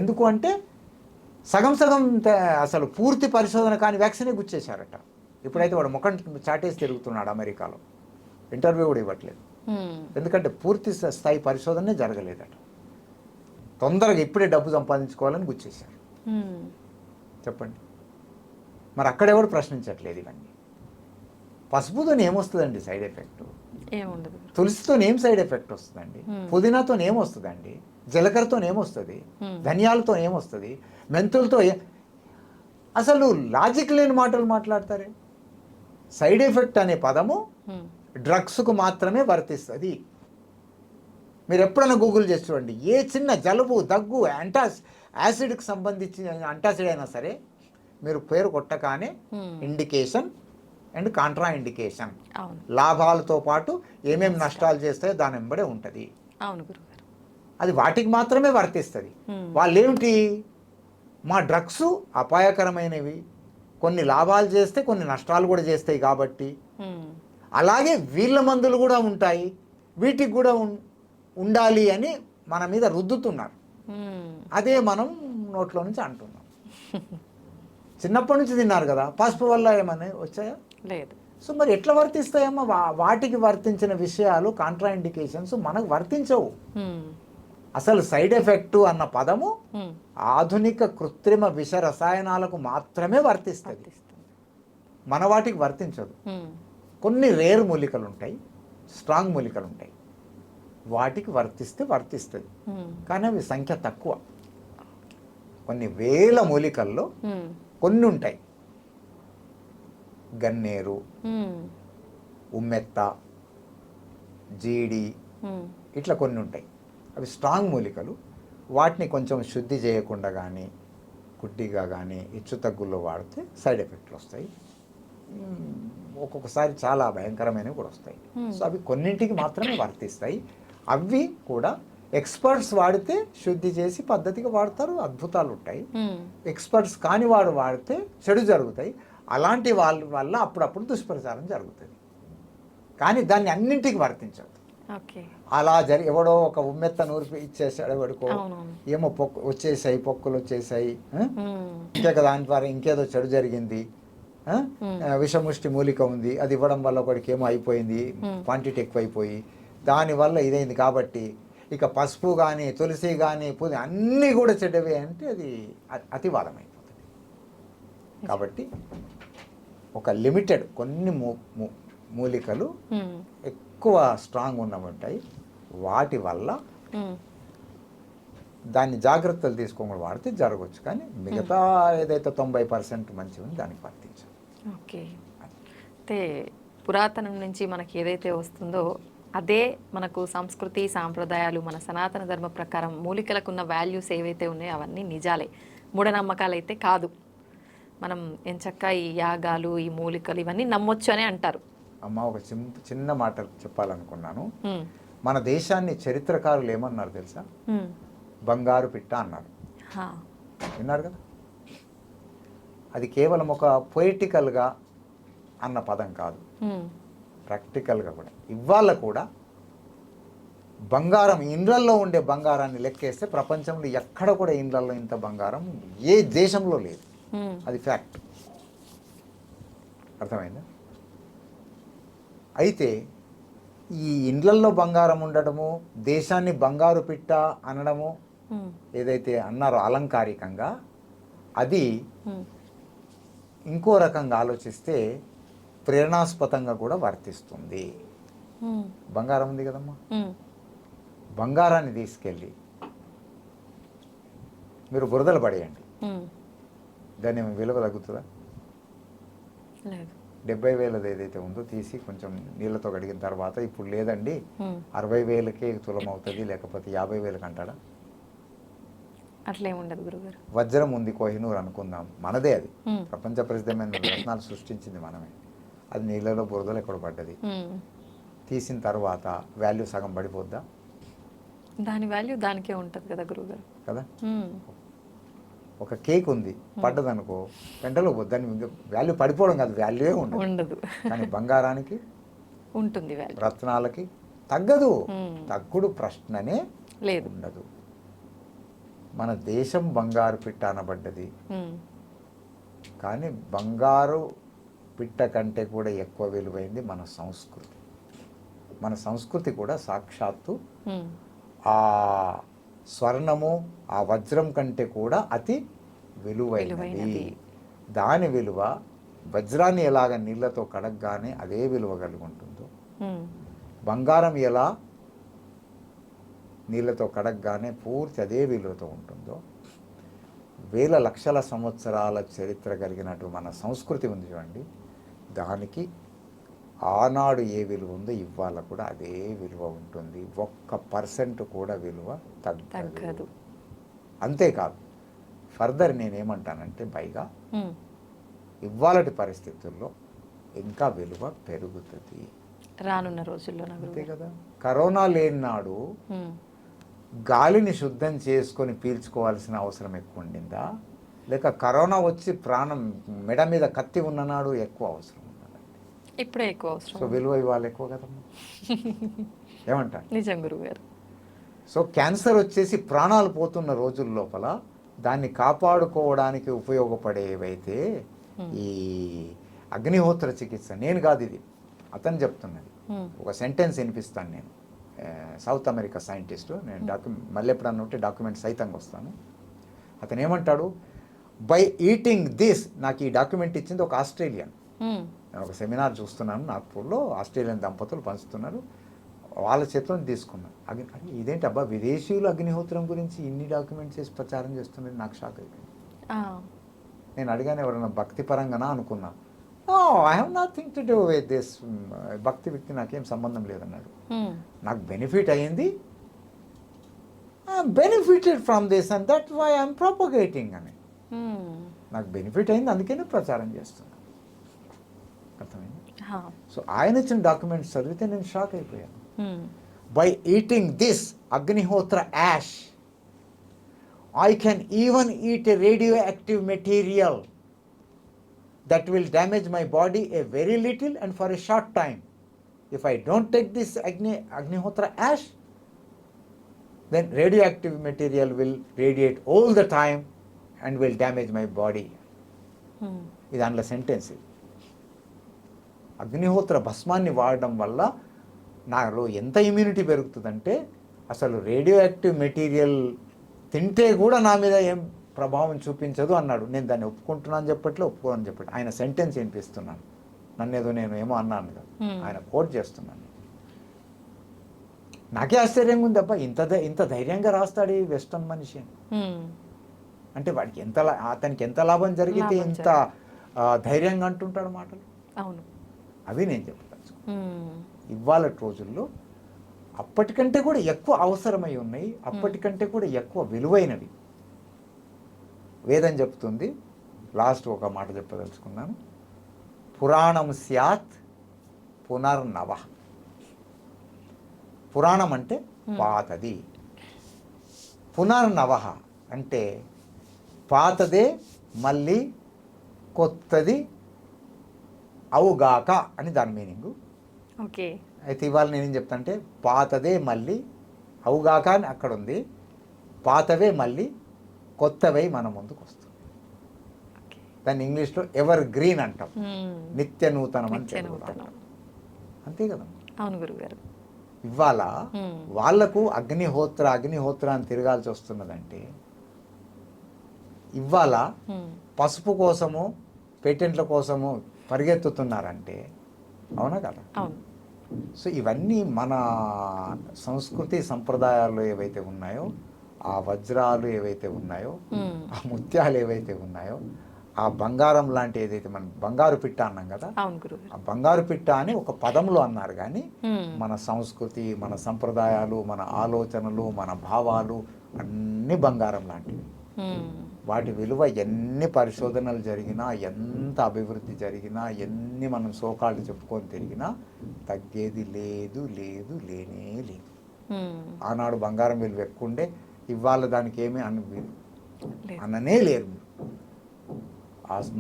ఎందుకు అంటే సగం అసలు పూర్తి పరిశోధన కానీ వ్యాక్సినే గుచ్చేశారట. ఇప్పుడైతే వాడు ముఖం చాటేసి తిరుగుతున్నాడు అమెరికాలో, ఇంటర్వ్యూ కూడా ఇవ్వట్లేదు. ఎందుకంటే పూర్తి స్థాయి పరిశోధనే జరగలేదట. తొందరగా ఇప్పుడే డబ్బు సంపాదించుకోవాలని గుచ్చేశారు. చెప్పండి, మరి అక్కడెవడు ప్రశ్నించట్లేదు ఇవన్నీ. పసుపుతో ఏమొస్తుందండి సైడ్ ఎఫెక్ట్? తులసితో ఏం సైడ్ ఎఫెక్ట్ వస్తుందండి? పుదీనాతో ఏమొస్తుందండి? జీలకర్రతో ఏమొస్తుంది? ధనియాలతో ఏమొస్తుంది? మెంతులతో అసలు లాజిక్ లేని మాటలు మాట్లాడతారే. సైడ్ ఎఫెక్ట్ అనే పదము డ్రగ్స్కు మాత్రమే వర్తిస్తుంది. మీరు ఎప్పుడైనా గూగుల్ చేసి చూడండి, ఏ చిన్న జలుబు దగ్గు యాసిడ్కి సంబంధించిన అంటాసిడ్ అయినా సరే మీరు పేరు కొట్టగానే ఇండికేషన్ అండ్ కాంట్రా ఇండికేషన్, లాభాలతో పాటు ఏమేమి నష్టాలు చేస్తాయో దాని వెంబడే ఉంటుంది. అది వాటికి మాత్రమే వర్తిస్తుంది. వాళ్ళేమిటి, మా డ్రగ్స్ అపాయకరమైనవి, కొన్ని లాభాలు చేస్తే కొన్ని నష్టాలు కూడా చేస్తాయి కాబట్టి, అలాగే వీళ్ళ మందులు కూడా ఉంటాయి, వీటికి కూడా ఉండాలి అని మన మీద రుద్దుతున్నారు. అదే మనం నోట్లో నుంచి అంటున్నాం. చిన్నప్పటి నుంచి తిన్నారు కదా, పసుపు వల్ల ఏమన్నా వచ్చాయా? లేదు. సో మరి ఎట్లా వర్తిస్తాయమ్మా? వాటికి వర్తించిన విషయాలు కాంట్రా ఇండికేషన్స్ మనకు వర్తించవు. అసలు సైడ్ ఎఫెక్ట్ అన్న పదము ఉమ్, ఆధునిక కృత్రిమ విష రసాయనాలకు మాత్రమే వర్తిస్తుంది, మన వాటికి వర్తించదు. ఉమ్, కొన్ని రేర్ మూలికలు ఉంటాయి, స్ట్రాంగ్ మూలికలు ఉంటాయి, వాటికి వర్తిస్తుంది. ఉమ్, కానీ అవి సంఖ్య తక్కువ. కొన్ని వేల మూలికల్లో ఉమ్, కొన్ని ఉంటాయి. గన్నేరు, ఉమ్, ఉమ్మెత్త, జీడి, ఉమ్, ఇట్లా కొన్ని ఉంటాయి. అవి స్ట్రాంగ్ మూలికలు. వాటిని కొంచెం శుద్ధి చేయకుండా కానీ గుడ్డిగా కానీ హెచ్చు తగ్గుల్లో వాడితే సైడ్ ఎఫెక్ట్లు వస్తాయి. ఒక్కొక్కసారి చాలా భయంకరమైనవి కూడా వస్తాయి. సో అవి కొన్నింటికి మాత్రమే వర్తిస్తాయి. అవి కూడా ఎక్స్పర్ట్స్ వాడితే శుద్ధి చేసి పద్ధతిగా వాడతారు, అద్భుతాలు ఉంటాయి. ఉమ్, ఎక్స్పర్ట్స్ కాని వాడు వాడితే చెడు జరుగుతాయి. అలాంటి వాళ్ళ వల్ల అప్పుడప్పుడు దుష్ప్రచారం జరుగుతుంది. కానీ దాన్ని అన్నింటికి వర్తించదు. ఓకే. అలా ఎవడో ఒక ఉమ్మెత్త నూరు ఇచ్చేసాడు ఎవడికో, అవునవును. ఏమో వచ్చేసాయి, పొక్కులు వచ్చేసాయి, ఉమ్, ఇంకే కదా దాని ద్వారా ఇంకేదో చెడు జరిగింది, విషముష్టి మూలిక ఉంది, అది ఇవ్వడం వల్ల ఒకడికి ఏమో అయిపోయింది, క్వాంటిటీ ఎక్కువైపోయి దానివల్ల ఇదైంది. కాబట్టి ఇక పసుపు కానీ తులసి కానీ పూజ అన్నీ కూడా చెడ్డవే అంటే అది అతివాదం అయిపోతుంది. కాబట్టి ఒక లిమిటెడ్ కొన్ని మూలికలు ఉమ్, ఎక్కువ స్ట్రాంగ్ ఉన్నవి ఉంటాయి. వాటి వల్ల ఉమ్, దాన్ని జాగ్రత్తలు తీసుకోకుండా వాడితే జరగవచ్చు. కానీ మిగతా ఏదైతే 90% మంచి ఉంది దానికి వర్తించాలి. ఓకే. అయితే పురాతనం నుంచి మనకి ఏదైతే వస్తుందో అదే మనకు సంస్కృతి సాంప్రదాయాలు, మన సనాతన ధర్మ ప్రకారం మూలికలకు ఉన్న వాల్యూస్ ఏవైతే ఉన్నాయో అవన్నీ నిజాలే, మూఢనమ్మకాలు అయితే కాదు. మనం ఎంచక్కా ఈ యాగాలు, ఈ మూలికలు ఇవన్నీ నమ్మొచ్చు అని అంటారు. అమ్మ, ఒక చిన్న మాట చెప్పాలనుకున్నాను. ఉమ్, మన దేశాన్ని చరిత్రకారులు ఏమన్నారు తెలుసా? ఉమ్, బంగారు పిట్ట అన్నారు. హా, విన్నారు కదా? అది కేవలం ఒక పొయిటికల్గా అన్న పదం కాదు, ఉమ్, ప్రాక్టికల్గా కూడా. ఇవాళ కూడా బంగారం, ఇండ్లల్లో ఉండే బంగారాన్ని లెక్కేస్తే ప్రపంచంలో ఎక్కడ కూడా ఇండ్లల్లో ఇంత బంగారం ఏ దేశంలో లేదు. ఉమ్, అది ఫ్యాక్ట్. అర్థమైందా? అయితే ఈ ఇండ్లల్లో బంగారం ఉండడము, దేశాన్ని బంగారు పిట్ట అనడము ఉమ్, ఏదైతే అన్నారో అలంకారికంగా, అది ఉమ్, ఇంకో రకంగా ఆలోచిస్తే ప్రేరణాస్పదంగా కూడా వర్తిస్తుంది. ఉమ్, బంగారం ఉంది కదమ్మా, ఉమ్, బంగారాన్ని తీసుకెళ్ళి మీరు బురదలు పడేయండి, ఉమ్, దాన్ని ఏమైనా విలువ తగ్గుతుందా? లేదు. 70,000 ఏదైతే ఉందో తీసి కొంచెం నీళ్ళతో కడిగిన తర్వాత ఇప్పుడు లేదండి ఉమ్, 60,000కే తులం అవుతుంది, లేకపోతే 50,000కి అంటాడా? అట్లేం ఉండదు గురుగారు. వజ్రం ఉంది కోహినూర్ అనుకుందాం, మనదే అది. ఉమ్, ప్రపంచ ప్రసిద్ధమైన రత్నాలు సృష్టించింది మనమే. అది నీళ్ళలో బురదలు ఎక్కడ పడ్డది. ఉమ్, తీసిన తర్వాత వాల్యూ సగం పడిపోద్దా? దాని వాల్యూ దానికే ఉంటుంది కదా గురుగారు. కదా? ఉమ్, ఒక కేక్ ఉంది, పడ్డదనుకో వెంటలో దాని వాల్యూ పడిపోవడం కాదు, వాల్యూయే ఉండదు. ఉండదు. కానీ బంగారానికి, ఉంటుంది వాల్యూ. రత్నాలకి తగ్గదు. ఉమ్, తగ్గుడు ప్రశ్ననే లేదు. ఉండదు. మన దేశం బంగారు పిట్ట అనబడ్డది. ఉమ్, కానీ బంగారు పిట్ట కంటే కూడా ఎక్కువ విలువైంది మన సంస్కృతి. మన సంస్కృతి కూడా సాక్షాత్తు ఉమ్, ఆ స్వర్ణము, ఆ వజ్రం కంటే కూడా అతి విలువైనది. విలువైనది. దాని విలువ వజ్రాన్ని ఎలాగ నీళ్ళతో కడగగానే అదే విలువ కలిగి ఉంటుందో, ఉమ్, బంగారం ఎలా నీళ్ళతో కడగగానే పూర్తి అదే విలువతో ఉంటుందో, వేల లక్షల సంవత్సరాల చరిత్ర కలిగినట్టు మన సంస్కృతి ఉంది చూడండి, దానికి ఆనాడు ఏ విలువ ఉందో ఇవాళ కూడా అదే విలువ ఉంటుంది. 1% కూడా విలువ తగ్గదు. అంతేకాదు, ఫర్దర్ నేనేమంటానంటే పైగా ఉమ్, ఇవాళటి పరిస్థితుల్లో ఇంకా విలువ పెరుగుతుంది. రానున్న రోజుల్లో అంతే కదా? కరోనా లేని నాడు గాలిని శుద్ధం చేసుకొని పీల్చుకోవాల్సిన అవసరం ఎక్కువ ఉండిందా, లేక కరోనా వచ్చి ప్రాణం మెడ మీద కత్తి ఉన్ననాడు ఎక్కువ అవసరం ఉన్నదా? ఇప్పుడే ఎక్కువ అవసరం. సో విలువ ఇవ్వాలి ఎక్కువ కదమ్మా. ఏమంటారు? నిజం గురుగారు. సో క్యాన్సర్ వచ్చేసి ప్రాణాలు పోతున్న రోజుల లోపల దాన్ని కాపాడుకోవడానికి ఉపయోగపడేవైతే ఈ అగ్నిహోత్ర చికిత్స, నేను కాదు ఇది, అతను చెప్తున్నది. ఒక సెంటెన్స్ వినిపిస్తాను నేను. South America scientist. నేను మళ్ళీ ఎప్పుడన్నా ఉంటే డాక్యుమెంట్ సైతంగా వస్తాను. అతను ఏమంటాడు, బై ఈటింగ్ దిస్, నాకు ఈ డాక్యుమెంట్ ఇచ్చింది ఒక ఆస్ట్రేలియన్. నేను ఒక సెమినార్ చూస్తున్నాను నాగ్పూర్లో, ఆస్ట్రేలియన్ దంపతులు పంచుతున్నారు, వాళ్ళ చేతిలో తీసుకున్నాను. ఇదేంటి అబ్బా, విదేశీయులు అగ్నిహోత్రం గురించి ఇన్ని డాక్యుమెంట్స్ చేసి ప్రచారం చేస్తున్నది, నాకు షాక్ అయిపోయింది. నేను అడిగాను ఎవరైనా భక్తి పరంగానా అనుకున్నాను. I have nothing to do with this, భక్తి వ్యక్తి నాకేం సంబంధం లేదన్నాడు. నాకు బెనిఫిట్ అయ్యింది, benefited from this and that why I'm propagating అని. నాకు బెనిఫిట్ అయింది, అందుకే నేను ప్రచారం చేస్తున్నాను. అర్థమైంది? సో ఆయన ఇచ్చిన డాక్యుమెంట్స్ చదివితే నేను షాక్ అయిపోయాను. By eating this Agnihotra ash I can even eat a radioactive material that will damage my body a very little and for a short time. If I don't take this Agnihotra ash, then radioactive material will radiate all the time and will damage my body. ఇది అందులో sentence. Agnihotra భస్మాన్ని వాడడం వల్ల నాలో ఎంత immunity పెరుగుతుందంటే, అసలు radio active material తింటే కూడా నా మీద ఏం ప్రభావం చూపించదు అన్నాడు. నేను దాన్ని ఒప్పుకుంటున్నాను చెప్పట్లే, ఒప్పుకోనని చెప్పట్లే, ఆయన సెంటెన్స్ వినిపిస్తున్నాను. నేను ఏమో అన్నాను కదా, ఆయన కోట్ చేస్తున్నాను. నాకే ఆశ్చర్యంగా ఉంది, అబ్బా ఇంత ధైర్యంగా రాస్తాడు ఈ వెస్టర్న్ మనిషి అని. అంటే వాడికి అతనికి ఎంత లాభం జరిగితే ఇంత ధైర్యంగా అంటుంటాడు మాటలు. అవును, అవి నేను చెప్పచ్చు. ఇవాళ రోజుల్లో అప్పటికంటే కూడా ఎక్కువ అవసరమై ఉన్నాయి, అప్పటికంటే కూడా ఎక్కువ విలువైనవి. వేదం చెప్తుంది, లాస్ట్ ఒక మాట చెప్పదలుచుకున్నాను, పురాణం స్యాత్ పునర్నవ. పురాణం అంటే పాతది, పునర్నవ అంటే పాతదే మళ్ళీ కొత్తది అవుగాక అని దాని మీనింగు. ఓకే. అయితే ఇవాళ నేనేం చెప్తానంటే, పాతదే మళ్ళీ అవుగాక అని అక్కడ ఉంది, పాతవే మళ్ళీ కొత్తవై మన ముందుకు వస్తుంది. దాన్ని ఇంగ్లీష్లో ఎవర్ గ్రీన్ అంటాం, నిత్య నూతనం అంటే అంతే కదా. అవును గురుగారు. ఇవాళ వాళ్లకు అగ్నిహోత్ర అని తిరగాల్సి వస్తున్నదంటే, ఇవాళ పసుపు కోసము పేటెంట్ల కోసము పరిగెత్తుతున్నారంటే అవునా కదా. సో ఇవన్నీ మన సంస్కృతి సంప్రదాయాలు ఏవైతే ఉన్నాయో, ఆ వజ్రాలు ఏవైతే ఉన్నాయో, ఆ ముత్యాలు ఏవైతే ఉన్నాయో, ఆ బంగారం లాంటి ఏదైతే మనం బంగారు పిట్ట అన్నాం కదా, ఆ బంగారు పిట్ట అని ఒక పదంలో అన్నారు. కానీ మన సంస్కృతి, మన సంప్రదాయాలు, మన ఆలోచనలు, మన భావాలు అన్నీ బంగారం లాంటివి. వాటి విలువ ఎన్ని పరిశోధనలు జరిగినా, ఎంత అభివృద్ధి జరిగినా, ఎన్ని మనం సోకాళ్ళు చెప్పుకొని తిరిగినా తగ్గేది లేదు, లేనే లేదు. ఆనాడు బంగారం విలువ ఎక్కువ ఉండే, ఇవాళ దానికి ఏమీ అననే లేరు.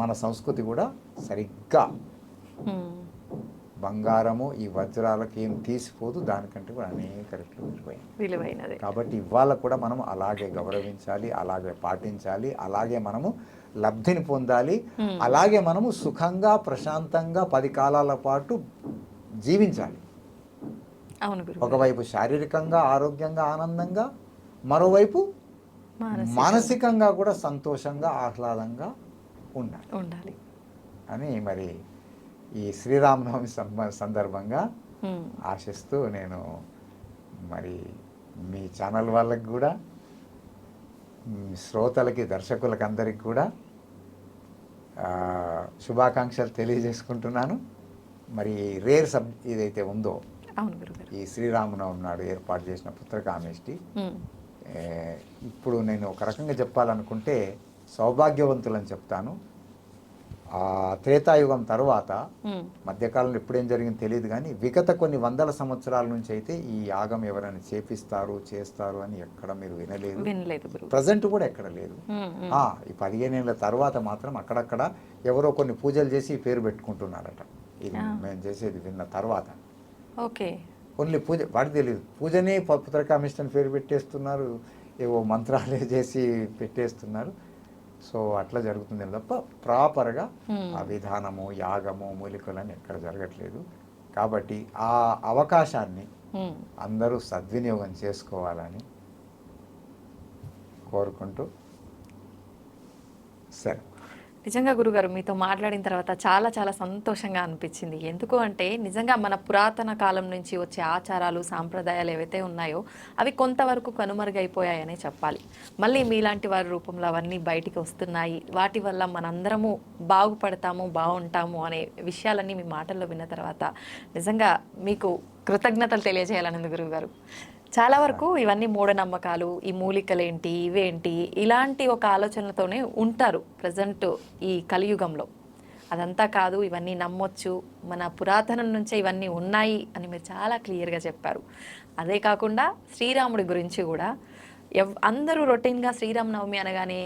మన సంస్కృతి కూడా సరిగ్గా బంగారము ఈ వజ్రాలకు ఏం తీసిపోదు, దానికంటే కూడా అనేక రెట్లు విలువైనది. కాబట్టి ఇవాళ కూడా మనం అలాగే గౌరవించాలి, అలాగే పాటించాలి, అలాగే మనము లబ్ధిని పొందాలి, అలాగే మనము సుఖంగా ప్రశాంతంగా 10 కాలాల పాటు జీవించాలి. ఒకవైపు శారీరకంగా ఆరోగ్యంగా ఆనందంగా, మరోవైపు మానసికంగా కూడా సంతోషంగా ఆహ్లాదంగా ఉండాలి అని మరి ఈ శ్రీరామనవమి సందర్భంగా ఆశిస్తూ నేను మరి మీ ఛానల్ వాళ్ళకి కూడా, శ్రోతలకి, దర్శకులకి అందరికి కూడా శుభాకాంక్షలు తెలియజేసుకుంటున్నాను. మరి రేర్ ఏదైతే ఉందో, ఈ శ్రీరామనవమి నాడు ఏర్పాటు చేసిన పుత్రకామేష్టి, ఇప్పుడు నేను ఒక రకంగా చెప్పాలనుకుంటే సౌభాగ్యవంతులని చెప్తాను. ఆ త్రేతాయుగం తర్వాత, మధ్యకాలంలో ఎప్పుడేం జరిగింది తెలియదు కానీ, విగత కొన్ని వందల సంవత్సరాల నుంచి అయితే ఈ యాగం ఎవరైనా చేస్తారు అని ఎక్కడ మీరు వినలేదు. ప్రజెంట్ కూడా ఎక్కడ లేదు. ఈ 15 ఏళ్ళ తర్వాత మాత్రం అక్కడక్కడ ఎవరో కొన్ని పూజలు చేసి పేరు పెట్టుకుంటున్నారట. ఇది మేము చేసేది విన్న తర్వాత ఓన్లీ పూజ, వాడికి తెలియదు. పూజనే పుత్రకామేష్టి పేరు పెట్టేస్తున్నారు, ఏవో మంత్రాలే చేసి పెట్టేస్తున్నారు. సో అట్లా జరుగుతుంది తప్ప ప్రాపర్గా ఆ విధానము, యాగము, మూలికలని ఎక్కడ జరగట్లేదు. కాబట్టి ఆ అవకాశాన్ని అందరూ సద్వినియోగం చేసుకోవాలని కోరుకుంటూ సరే. నిజంగా గురుగారు మీతో మాట్లాడిన తర్వాత చాలా చాలా సంతోషంగా అనిపించింది. ఎందుకు అంటే నిజంగా మన పురాతన కాలం నుంచి వచ్చే ఆచారాలు సాంప్రదాయాలు ఏవైతే ఉన్నాయో అవి కొంతవరకు కనుమరుగైపోయాయనే చెప్పాలి. మళ్ళీ మీలాంటి వారి రూపంలో అవన్నీ బయటికి వస్తున్నాయి. వాటి వల్ల మనందరము బాగుపడతాము, బాగుంటాము అనే విషయాలన్నీ మీ మాటల్లో విన్న తర్వాత నిజంగా మీకు కృతజ్ఞతలు తెలియజేయాలన్నది గురువుగారు. చాలా వరకు ఇవన్నీ మూఢనమ్మకాలు, ఈ మూలికలేంటి, ఇవేంటి, ఇలాంటి ఒక ఆలోచనలతోనే ఉంటారు ప్రజెంట్ ఈ కలియుగంలో. అదంతా కాదు, ఇవన్నీ నమ్మొచ్చు, మన పురాతనం నుంచే ఇవన్నీ ఉన్నాయి అని మీరు చాలా క్లియర్గా చెప్పారు. అదే కాకుండా శ్రీరాముడి గురించి కూడా అందరూ రొటీన్గా శ్రీరామనవమి అనగానే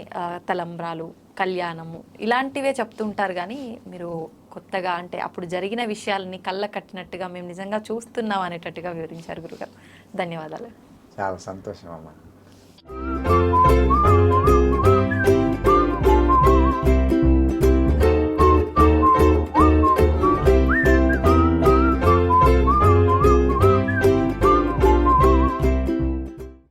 తలంబ్రాలు, కళ్యాణము ఇలాంటివే చెప్తుంటారు. కానీ మీరు కొత్తగా అంటే అప్పుడు జరిగిన విషయాలని కళ్ళ కట్టినట్టుగా మేము నిజంగా చూస్తున్నాం అనేటట్టుగా వివరించారు గురుగారు. ధన్యవాదాలు. చాలా సంతోషం అమ్మా.